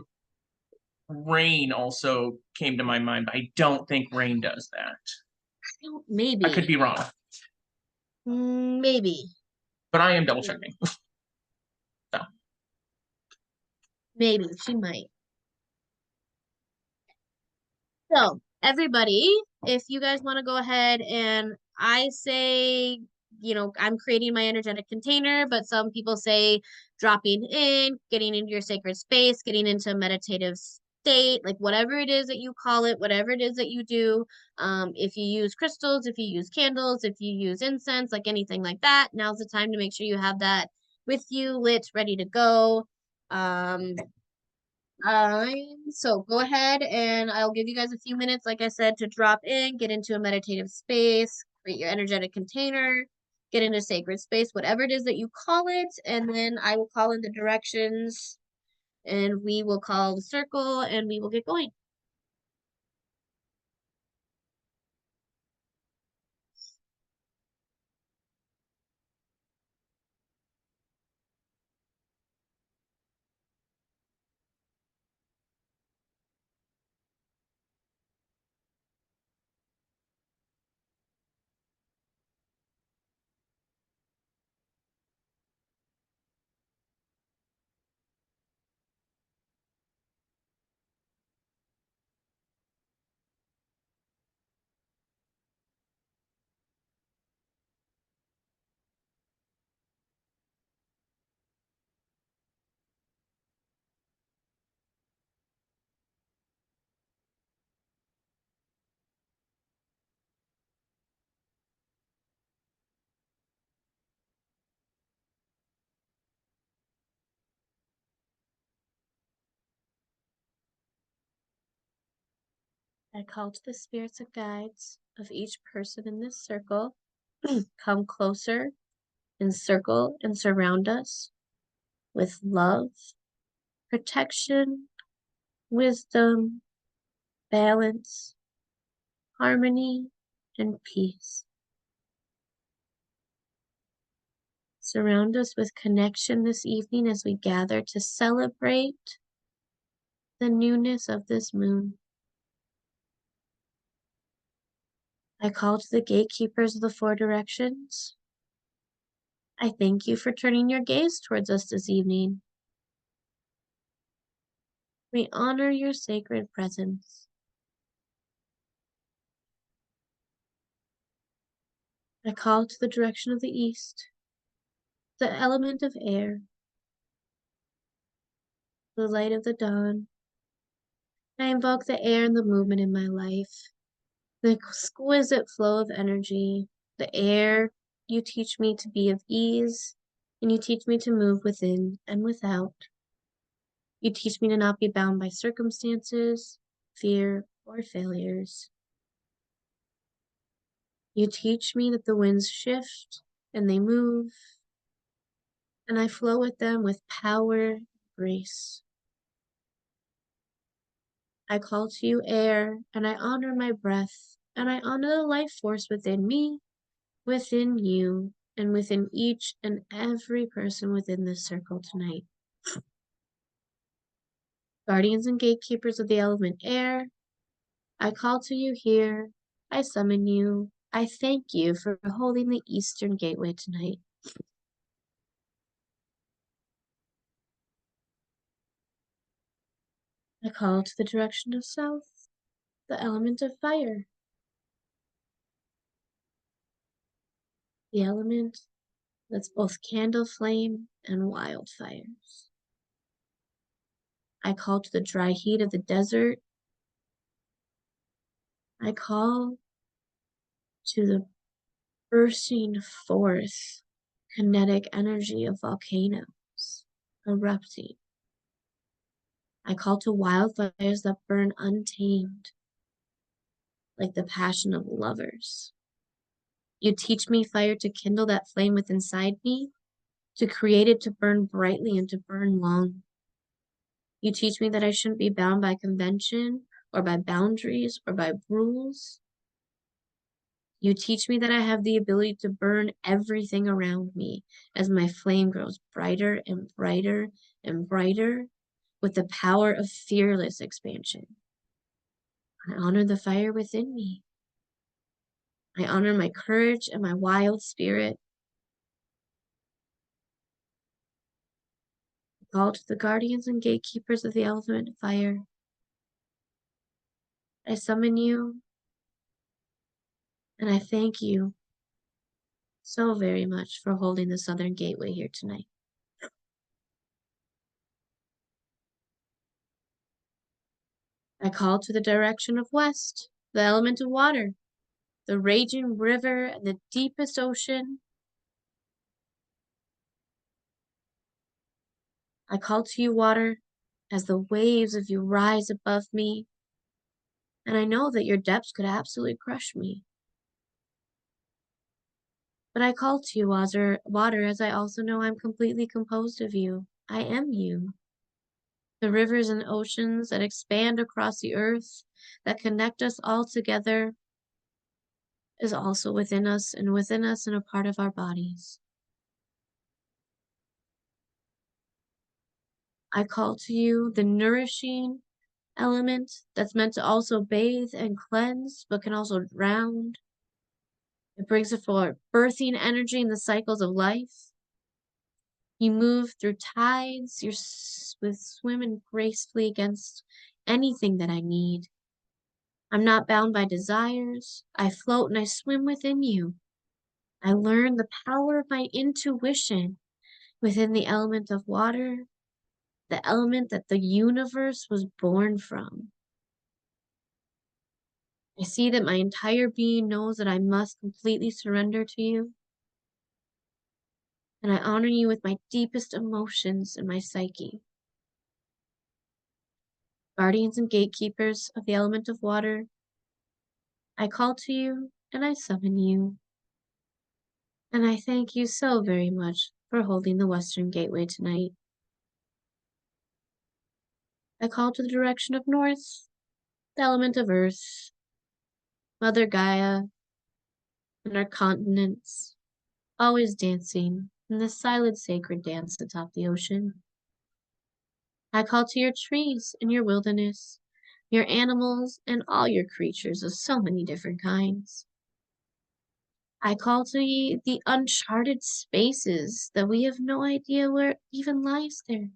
Rain also came to my mind, but I don't think Rain does that. Maybe I could be wrong. Maybe. But I am double checking. So. Maybe she might. So everybody, if you guys want to go ahead and I say, I'm creating my energetic container, but some people say dropping in, getting into your sacred space, getting into a meditative state, like whatever it is that you call it, whatever it is that you do. If you use crystals, if you use candles, if you use incense, like anything like that, now's the time to make sure you have that with you, lit, ready to go. So go ahead and I'll give you guys a few minutes, like I said, to drop in, get into a meditative space, create your energetic container. get into sacred space, whatever it is that you call it, and then I will call in the directions, and we will call the circle, and we will get going. I call to the spirits and guides of each person in this circle. Come closer, encircle and surround us with love, protection, wisdom, balance, harmony, and peace. Surround us with connection this evening as we gather to celebrate the newness of this moon. I call to the gatekeepers of the four directions. I thank you for turning your gaze towards us this evening. We honor your sacred presence. I call to the direction of the east, the element of air, the light of the dawn. I invoke the air and the movement in my life, the exquisite flow of energy, the air. You teach me to be of ease, and you teach me to move within and without. You teach me to not be bound by circumstances, fear, or failures. You teach me that the winds shift and they move, and I flow with them with power and grace. I call to you air, and I honor my breath, and I honor the life force within me, within you, and within each and every person within this circle tonight. Guardians and gatekeepers of the element air, I call to you here. I summon you. I thank you for holding the Eastern Gateway tonight. I call to the direction of south, the element of fire, the element that's both candle flame and wildfires. I call to the dry heat of the desert. I call to the bursting forth kinetic energy of volcanoes erupting. I call to wildfires that burn untamed, like the passion of lovers. You teach me fire to kindle that flame within inside me, to create it to burn brightly and to burn long. You teach me that I shouldn't be bound by convention or by boundaries or by rules. You teach me that I have the ability to burn everything around me as my flame grows brighter and brighter and brighter with the power of fearless expansion. I honor the fire within me. I honor my courage and my wild spirit. I call to the guardians and gatekeepers of the element fire. I summon you, and I thank you so very much for holding the Southern Gateway here tonight. I call to the direction of west, the element of water, the raging river and the deepest ocean. I call to you, water, as the waves of you rise above me, and I know that your depths could absolutely crush me. But I call to you, water, as I also know I'm completely composed of you. I am you. The rivers and oceans that expand across the earth, that connect us all together, is also within us and a part of our bodies. I call to you the nourishing element that's meant to also bathe and cleanse, but can also drown. It brings forth birthing energy in the cycles of life. You move through tides, you're swimming gracefully against anything that I need. I'm not bound by desires. I float and I swim within you. I learn the power of my intuition within the element of water, the element that the universe was born from. I see that my entire being knows that I must completely surrender to you, and I honor you with my deepest emotions and my psyche. Guardians and gatekeepers of the element of water, I call to you and I summon you, and I thank you so very much for holding the Western Gateway tonight. I call to the direction of north, the element of earth, Mother Gaia, and our continents, always dancing in the silent sacred dance atop the ocean. I call to your trees and your wilderness, your animals and all your creatures of so many different kinds. I call to ye the uncharted spaces that we have no idea where even lies there.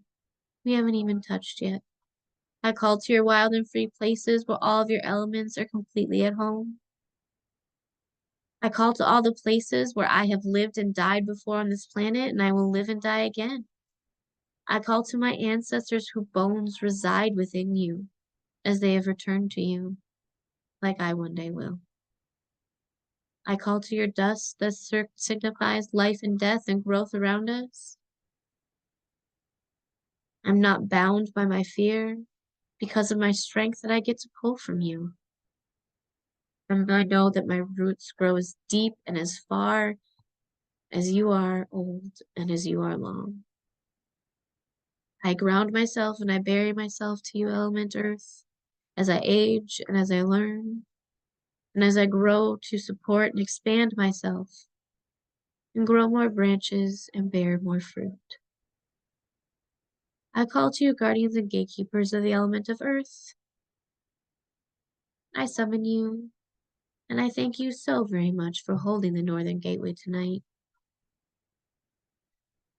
We haven't even touched yet. I call to your wild and free places where all of your elements are completely at home. I call to all the places where I have lived and died before on this planet, and I will live and die again. I call to my ancestors whose bones reside within you, as they have returned to you, like I one day will. I call to your dust that signifies life and death and growth around us. I'm not bound by my fear because of my strength that I get to pull from you. And I know that my roots grow as deep and as far as you are old and as you are long. I ground myself and I bury myself to you, element earth, as I age and as I learn, and as I grow to support and expand myself, and grow more branches and bear more fruit. I call to you, guardians and gatekeepers of the element of earth. I summon you, and I thank you so very much for holding the Northern Gateway tonight.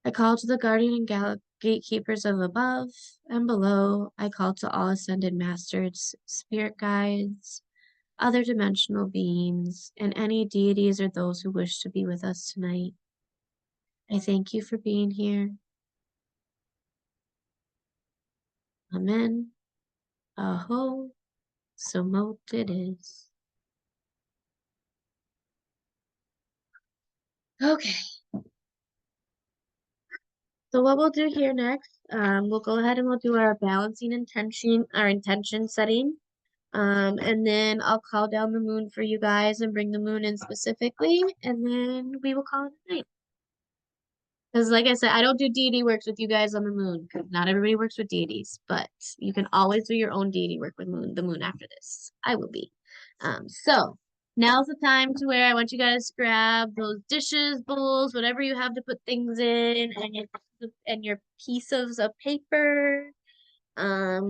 I call to the guardian and gatekeepers of above and below. I call to all ascended masters, spirit guides, other dimensional beings, and any deities or those who wish to be with us tonight. I thank you for being here. Amen. Aho. So mote it is. Okay. So what we'll do here next, we'll go ahead and we'll do our balancing intention, our intention setting. And then I'll call down the moon for you guys and bring the moon in specifically, and then we will call it a night. Because like I said, I don't do deity works with you guys on the moon, because not everybody works with deities, but you can always do your own deity work with the moon after this. I will be. So now's the time to where I want you guys to grab those dishes, bowls, whatever you have to put things in, and your pieces of paper. I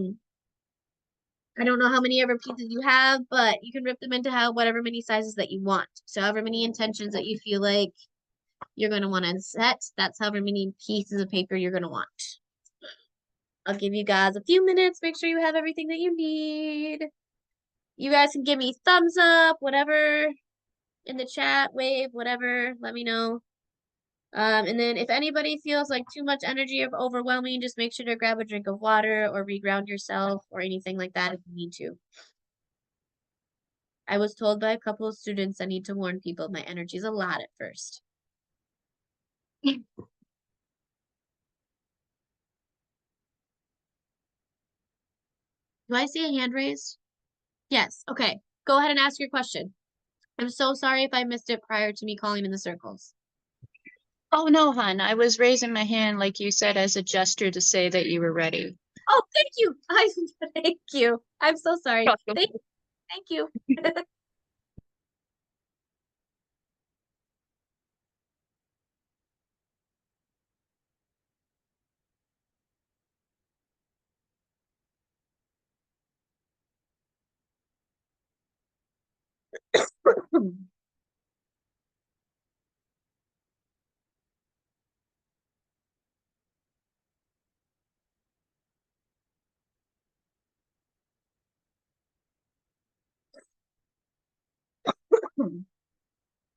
don't know how many ever pieces you have, but you can rip them into whatever many sizes that you want. So however many intentions that you feel like you're going to want to set, that's however many pieces of paper you're going to want. I'll give you guys a few minutes. Make sure you have everything that you need. You guys can give me thumbs up, whatever, in the chat, wave, whatever. Let me know. And then if anybody feels like too much energy or overwhelming, just make sure to grab a drink of water or reground yourself or anything like that if you need to. I was told by a couple of students I need to warn people my energy's a lot at first. Do I see a hand raised? Yes. Okay. Go ahead and ask your question. I'm so sorry if I missed it prior to me calling in the circles. Oh, no, hon. I was raising my hand, like you said, as a gesture to say that you were ready. Oh, thank you. Thank you. I'm so sorry. Thank you.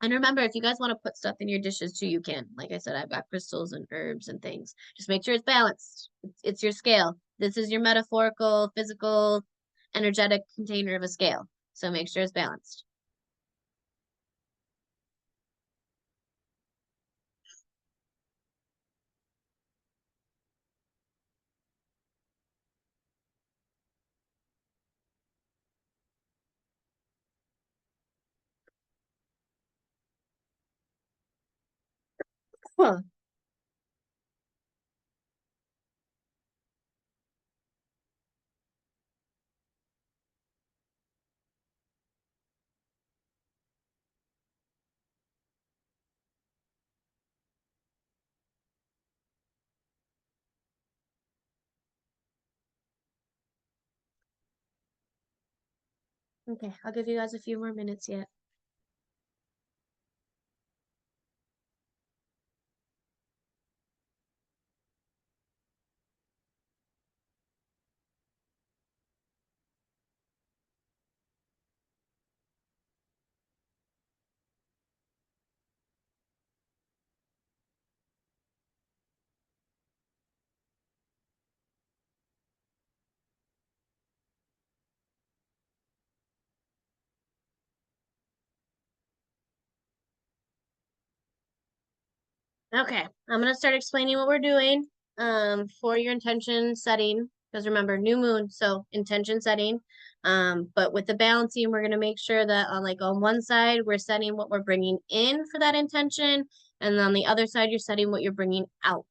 And remember, if you guys want to put stuff in your dishes too, you can. Like I said, I've got crystals and herbs and things. Just make sure it's balanced. It's your scale. This is your metaphorical, physical, energetic container of a scale. So make sure it's balanced. Huh. Okay, I'll give you guys a few more minutes yet. Okay, I'm gonna start explaining what we're doing for your intention setting. Because remember, new moon, so intention setting. But with the balancing, we're gonna make sure that on one side we're setting what we're bringing in for that intention, and on the other side you're setting what you're bringing out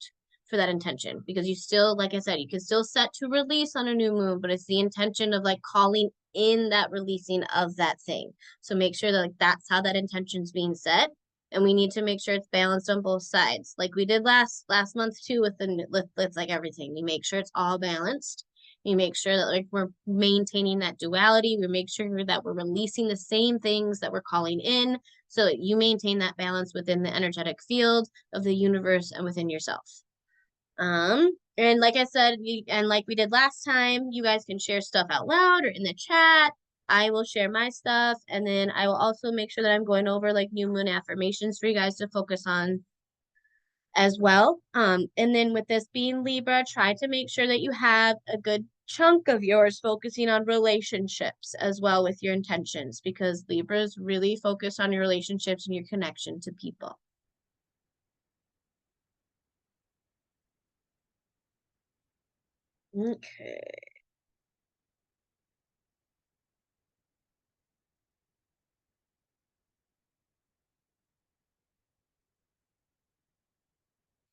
for that intention. Because you still, like I said, you can still set to release on a new moon, but it's the intention of like calling in that releasing of that thing. So make sure that like that's how that intention's being set, and we need to make sure it's balanced on both sides, like we did last month too with it's like everything. We make sure it's all balanced. We make sure that like we're maintaining that duality. We make sure that we're releasing the same things that we're calling in, so that you maintain that balance within the energetic field of the universe and within yourself. And like I said, and like we did last time, you guys can share stuff out loud or in the chat. I will share my stuff, and then I will also make sure that I'm going over like new moon affirmations for you guys to focus on as well. And then with this being Libra, try to make sure that you have a good chunk of yours focusing on relationships as well with your intentions, because Libra is really focused on your relationships and your connection to people. Okay.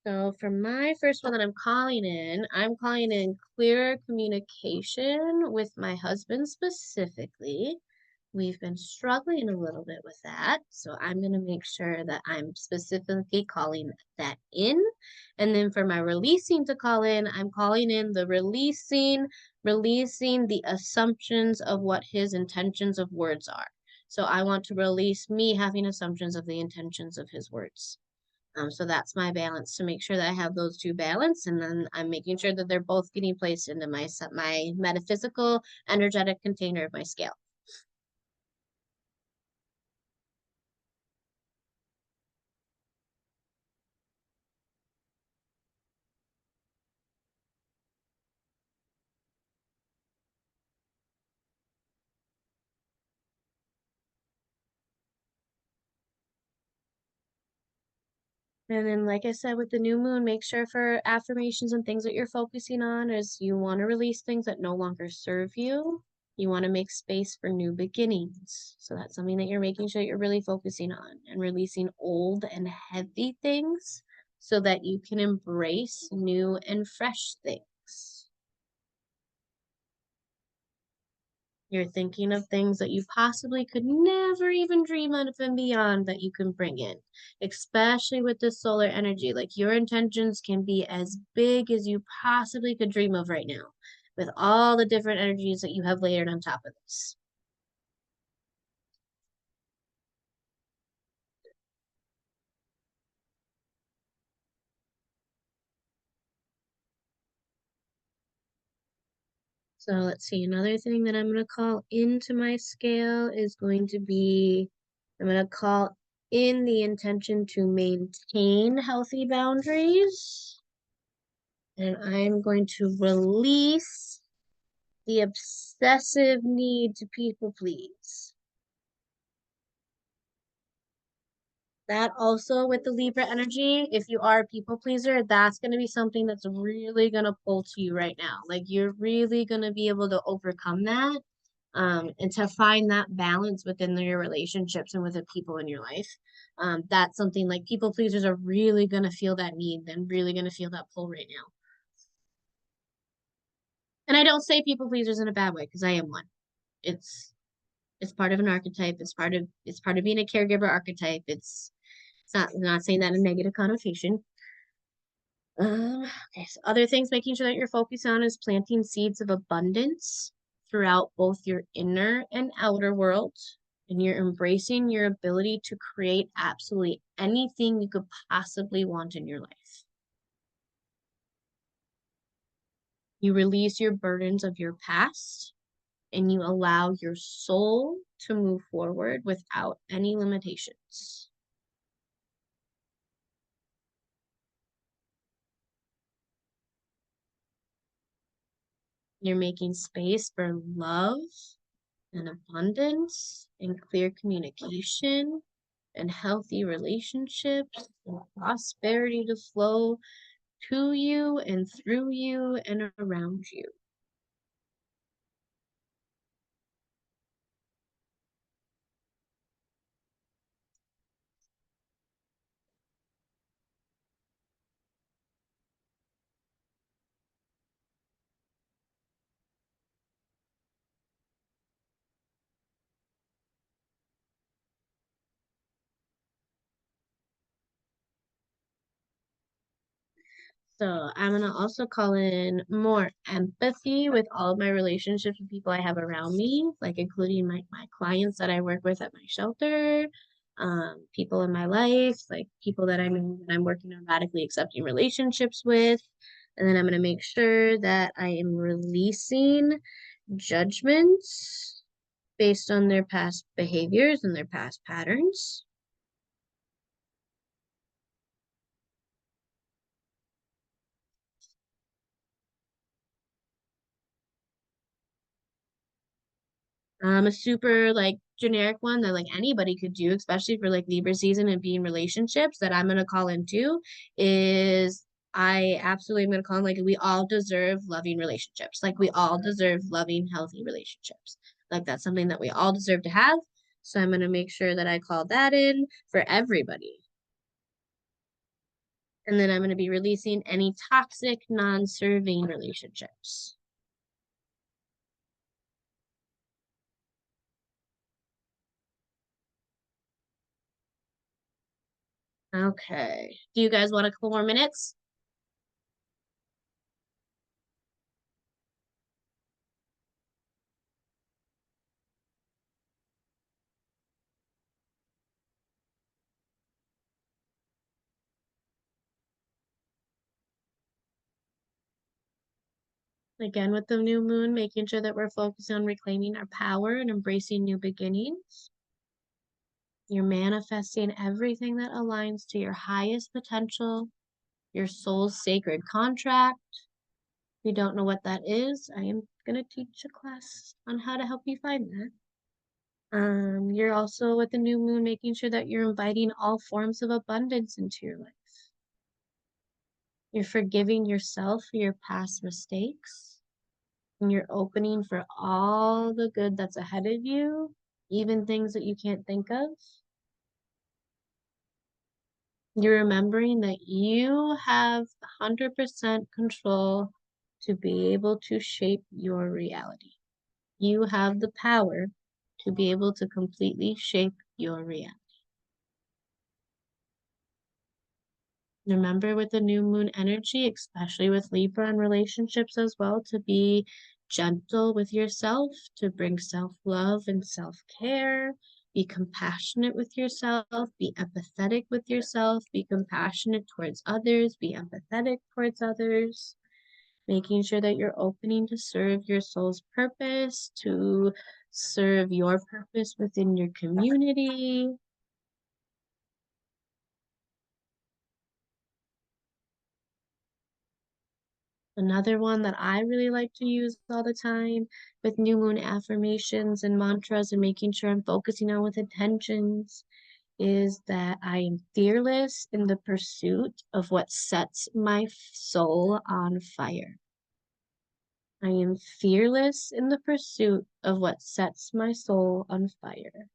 So for my first one that I'm calling in clearer communication with my husband specifically. We've been struggling a little bit with that. So I'm going to make sure that I'm specifically calling that in. And then for my releasing to call in, I'm calling in the releasing the assumptions of what his intentions of words are. So I want to release me having assumptions of the intentions of his words. So that's my balance, to make sure that I have those two balanced, and then I'm making sure that they're both getting placed into my metaphysical energetic container of my scale. And then, like I said, with the new moon, make sure for affirmations and things that you're focusing on is you want to release things that no longer serve you. You want to make space for new beginnings. So that's something that you're making sure that you're really focusing on and releasing old and heavy things so that you can embrace new and fresh things. You're thinking of things that you possibly could never even dream of and beyond that you can bring in, especially with this solar energy. Like your intentions can be as big as you possibly could dream of right now with all the different energies that you have layered on top of this. So let's see, another thing that I'm going to call into my scale is going to be, I'm going to call in the intention to maintain healthy boundaries. And I'm going to release the obsessive need to people please. That also with the Libra energy, if you are a people pleaser, that's going to be something that's really going to pull to you right now. Like you're really going to be able to overcome that. And to find that balance within your relationships and with the people in your life. That's something like people pleasers are really going to feel that need and really going to feel that pull right now. And I don't say people pleasers in a bad way because I am one. It's it's part of an archetype. It's part of being a caregiver archetype. It's not saying that in a negative connotation. Okay, so other things making sure that you're focused on is planting seeds of abundance throughout both your inner and outer world. And you're embracing your ability to create absolutely anything you could possibly want in your life. You release your burdens of your past and you allow your soul to move forward without any limitations. You're making space for love and abundance and clear communication and healthy relationships and prosperity to flow to you and through you and around you. So I'm gonna also call in more empathy with all of my relationships with people I have around me, like including my clients that I work with at my shelter, people in my life, like people that I know that I'm working on radically accepting relationships with. And then I'm gonna make sure that I am releasing judgments based on their past behaviors and their past patterns. A super like generic one that like anybody could do, especially for like Libra season and being relationships that I'm gonna call into is I absolutely am gonna call in like we all deserve loving relationships. Like we all deserve loving, healthy relationships. Like that's something that we all deserve to have. So I'm gonna make sure that I call that in for everybody. And then I'm gonna be releasing any toxic, non-serving relationships. Okay. Do you guys want a couple more minutes? Again, with the new moon, making sure that we're focused on reclaiming our power and embracing new beginnings. You're manifesting everything that aligns to your highest potential, your soul's sacred contract. If you don't know what that is, I am going to teach a class on how to help you find that. You're also with the new moon, making sure that you're inviting all forms of abundance into your life. You're forgiving yourself for your past mistakes. And you're opening for all the good that's ahead of you, even things that you can't think of. You're remembering that you have 100% control to be able to shape your reality. You have the power to be able to completely shape your reality. Remember with the new moon energy, especially with Libra and relationships as well, to be gentle with yourself, to bring self-love and self-care, be compassionate with yourself, be empathetic with yourself, be compassionate towards others, be empathetic towards others, making sure that you're opening to serve your soul's purpose, to serve your purpose within your community. Another one that I really like to use all the time with new moon affirmations and mantras and making sure I'm focusing on with intentions is that I am fearless in the pursuit of what sets my soul on fire. I am fearless in the pursuit of what sets my soul on fire.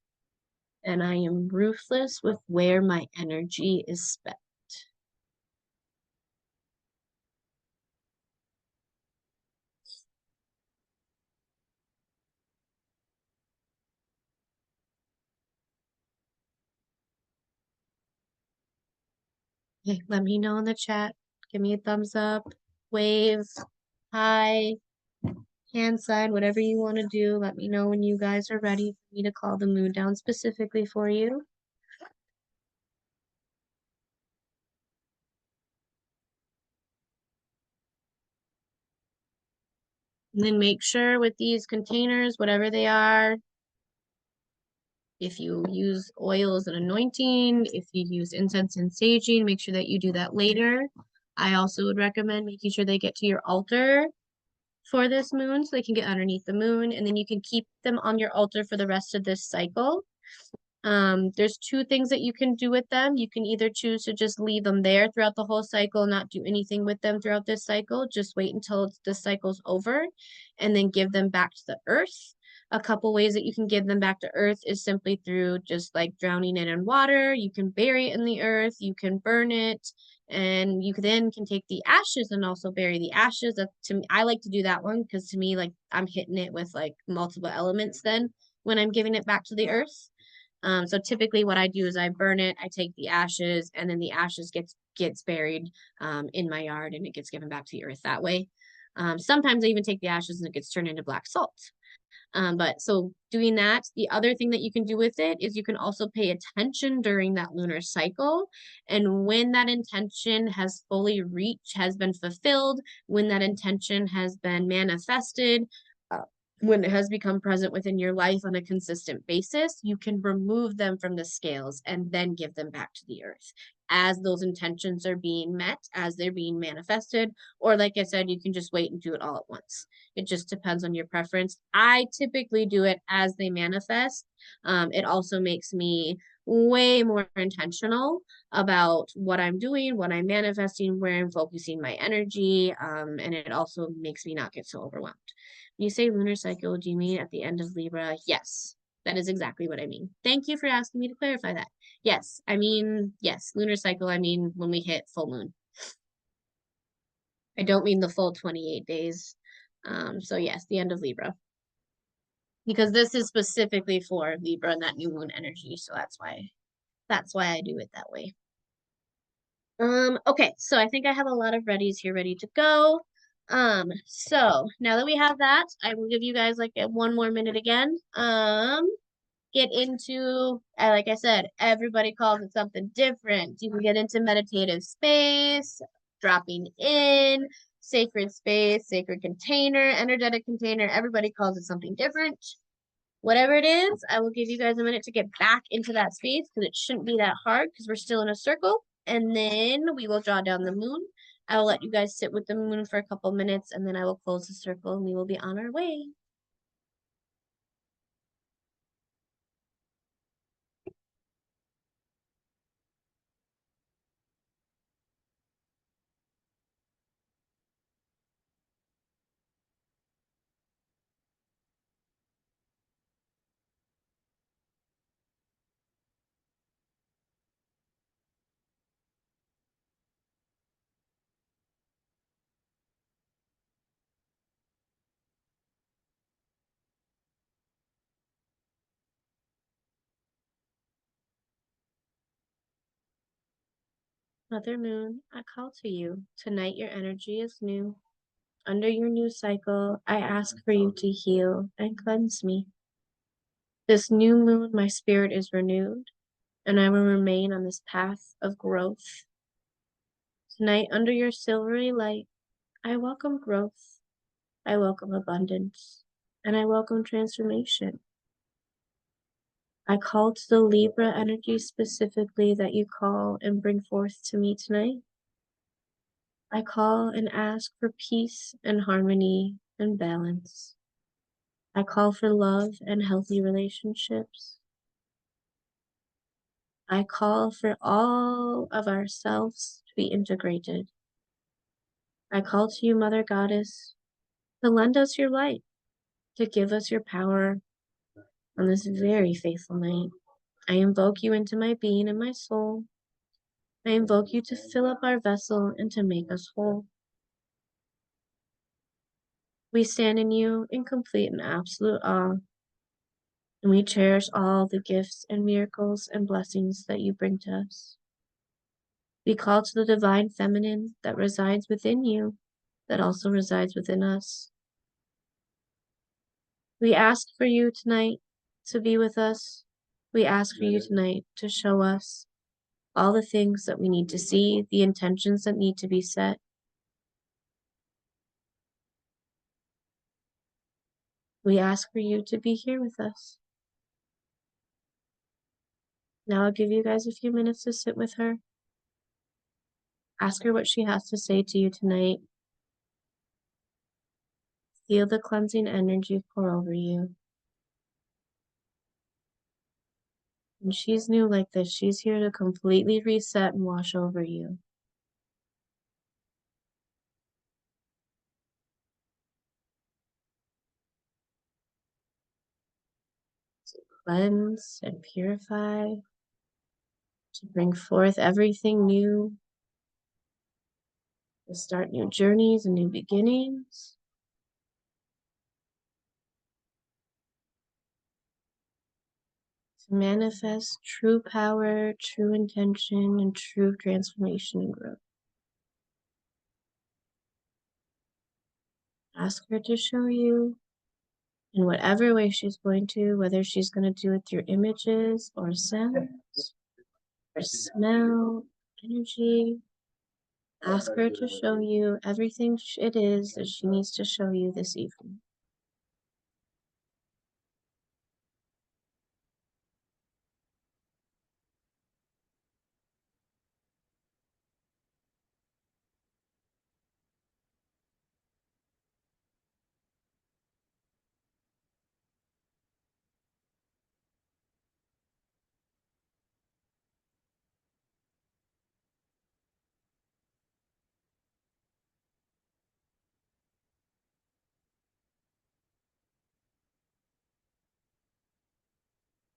And I am ruthless with where my energy is spent. Okay, let me know in the chat. Give me a thumbs up, wave, hi, hand sign, whatever you want to do. Let me know when you guys are ready for me to call the moon down specifically for you. And then make sure with these containers, whatever they are, if you use oils and anointing, if you use incense and saging, make sure that you do that later. I also would recommend making sure they get to your altar for this moon so they can get underneath the moon, and then you can keep them on your altar for the rest of this cycle. There's two things that you can do with them. You can either choose to just leave them there throughout the whole cycle, not do anything with them throughout this cycle, just wait until this cycle's over and then give them back to the earth. A couple ways that you can give them back to earth is simply through just like drowning it in water. You can bury it in the earth, you can burn it, and you then can take the ashes and also bury the ashes. That to me, I like to do that one because to me, like I'm hitting it with like multiple elements then when I'm giving it back to the earth. So typically what I do is I burn it, I take the ashes, and then the ashes gets buried in my yard and it gets given back to the earth that way. Sometimes I even take the ashes and it gets turned into black salt. But so doing that, the other thing that you can do with it is you can also pay attention during that lunar cycle. And when that intention has fully reached, has been fulfilled, when that intention has been manifested, uh, when it has become present within your life on a consistent basis, you can remove them from the scales and then give them back to the earth as those intentions are being met, as they're being manifested. Or, like I said, you can just wait and do it all at once. It just depends on your preference. I typically do it as they manifest. It also makes me way more intentional about what I'm doing, what I'm manifesting, where I'm focusing my energy. And it also makes me not get so overwhelmed. When you say lunar cycle, do you mean at the end of Libra? Yes, that is exactly what I mean. Thank you for asking me to clarify that. Yes, I mean, yes, lunar cycle, I mean when we hit full moon. I don't mean the full 28 days. So yes, the end of Libra. Because this is specifically for Libra and that new moon energy, so that's why I do it that way. Okay, so I think I have a lot of readies here ready to go. So now that we have that, I will give you guys like one more minute again. Get into, like I said, everybody calls it something different. You can get into meditative space, dropping in, sacred space, sacred container, energetic container. Everybody calls it something different. Whatever it is, I will give you guys a minute to get back into that space because it shouldn't be that hard because we're still in a circle. And then we will draw down the moon. I will let you guys sit with the moon for a couple minutes and then I will close the circle and we will be on our way. Mother Moon, I call to you. Tonight your energy is new. Under your new cycle, I ask for you to heal and cleanse me. This new moon, my spirit is renewed, and I will remain on this path of growth. Tonight, under your silvery light, I welcome growth, I welcome abundance, and I welcome transformation. I call to the Libra energy specifically that you call and bring forth to me tonight. I call and ask for peace and harmony and balance. I call for love and healthy relationships. I call for all of ourselves to be integrated. I call to you, Mother Goddess, to lend us your light, to give us your power on this very faithful night. I invoke you into my being and my soul. I invoke you to fill up our vessel and to make us whole. We stand in you in complete and absolute awe, and we cherish all the gifts and miracles and blessings that you bring to us. We call to the divine feminine that resides within you, that also resides within us. We ask for you tonight to be with us. We ask for you tonight to show us all the things that we need to see, the intentions that need to be set. We ask for you to be here with us. Now I'll give you guys a few minutes to sit with her. Ask her what she has to say to you tonight. Feel the cleansing energy pour over you. And she's new like this. She's here to completely reset and wash over you. To cleanse and purify, to bring forth everything new, to start new journeys and new beginnings. To manifest true power, true intention, and true transformation and growth. Ask her to show you in whatever way she's going to, whether she's going to do it through images or sounds or smell, energy. Ask her to show you everything it is that she needs to show you this evening.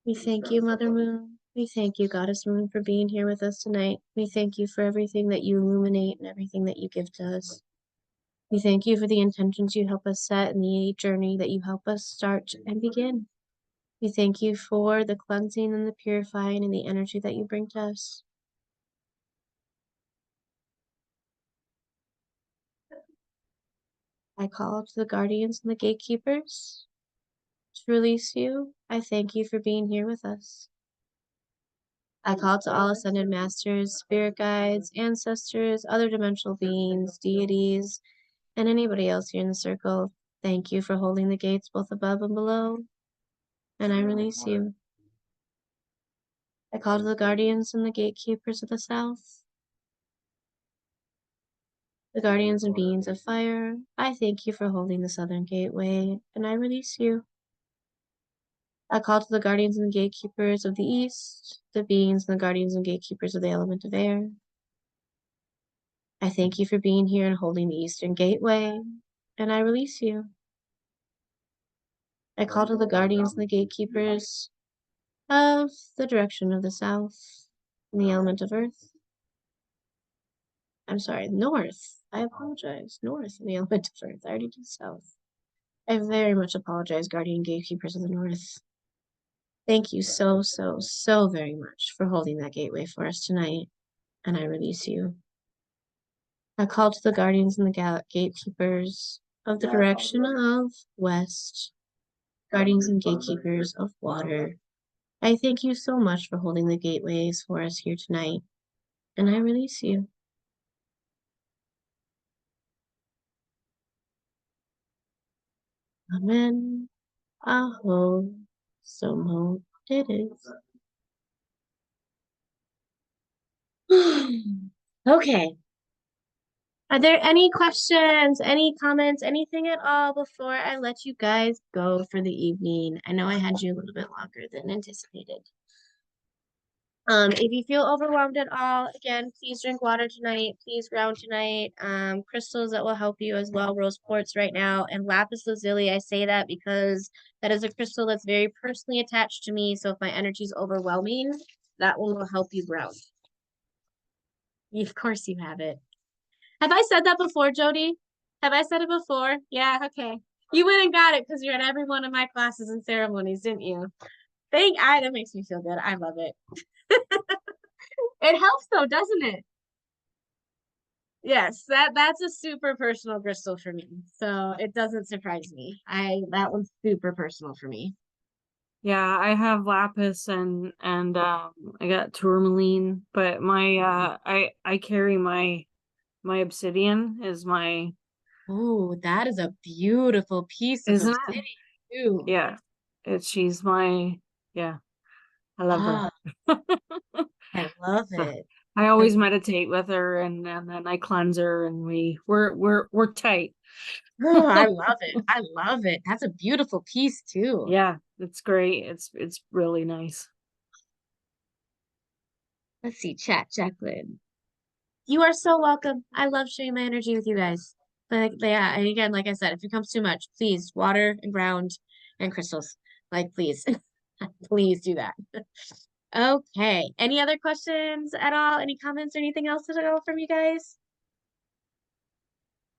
We thank you, Mother Moon. We thank you, Goddess Moon, for being here with us tonight. We thank you for everything that you illuminate and everything that you give to us. We thank you for the intentions you help us set and the journey that you help us start and begin. We thank you for the cleansing and the purifying and the energy that you bring to us. I call to the guardians and the gatekeepers to release you. I thank you for being here with us. I call to all ascended masters, spirit guides, ancestors, other dimensional beings, deities, and anybody else here in the circle. Thank you for holding the gates both above and below, and I release you. I call to the guardians and the gatekeepers of the south, the guardians and beings of fire. I thank you for holding the southern gateway, and I release you. I call to the guardians and gatekeepers of the east, the beings and the guardians and gatekeepers of the element of air. I thank you for being here and holding the eastern gateway, and I release you. I call to the guardians and the gatekeepers of the direction of the south and the element of earth. I'm sorry, north. I apologize. North and the element of earth. I already did south. I very much apologize, guardian gatekeepers of the north. Thank you so very much for holding that gateway for us tonight. and I release you. I call to the guardians and the gatekeepers of the direction of west, guardians and gatekeepers of water. I thank you so much for holding the gateways for us here tonight, and I release you. Amen. Aho. Somo. It is. Okay. Are there any questions, any comments, anything at all before I let you guys go for the evening? I know I had you a little bit longer than anticipated. If you feel overwhelmed at all, again, please drink water tonight. Please ground tonight. Crystals that will help you as well. Rose quartz right now and lapis lazuli. I say that because that is a crystal that's very personally attached to me. So if my energy is overwhelming, that one will help you ground. Of course you have it. Have I said that before, Jody? Have I said it before? Yeah, okay. You went and got it because you're in every one of my classes and ceremonies, didn't you? That makes me feel good. I love it. It helps though, doesn't it? Yes, that's a super personal crystal for me. So it doesn't surprise me. That one's super personal for me. Yeah, I have lapis and I got tourmaline, but my I carry my obsidian is my Oh, that is a beautiful piece of isn't it? obsidian too. Yeah. She's my yeah. I love her. Ah, I love So it. I always meditate with her and then I cleanse her and we're tight. Oh, I love it. I love it. That's a beautiful piece too. Yeah, it's great. It's really nice. Let's see, chat, Jacqueline. You are so welcome. I love sharing my energy with you guys. But yeah, and again, like I said, if it becomes too much, please water and ground and crystals. Like, please, please do that. Okay. Any other questions at all? Any comments or anything else to go from you guys?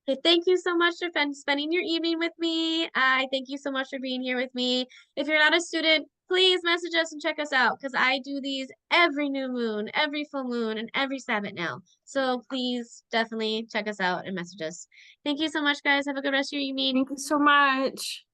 Okay, thank you so much for spending your evening with me. I thank you so much for being here with me. If you're not a student, please message us and check us out because I do these every new moon, every full moon, and every Sabbath now. So please definitely check us out and message us. Thank you so much, guys. Have a good rest of your evening. Thank you so much.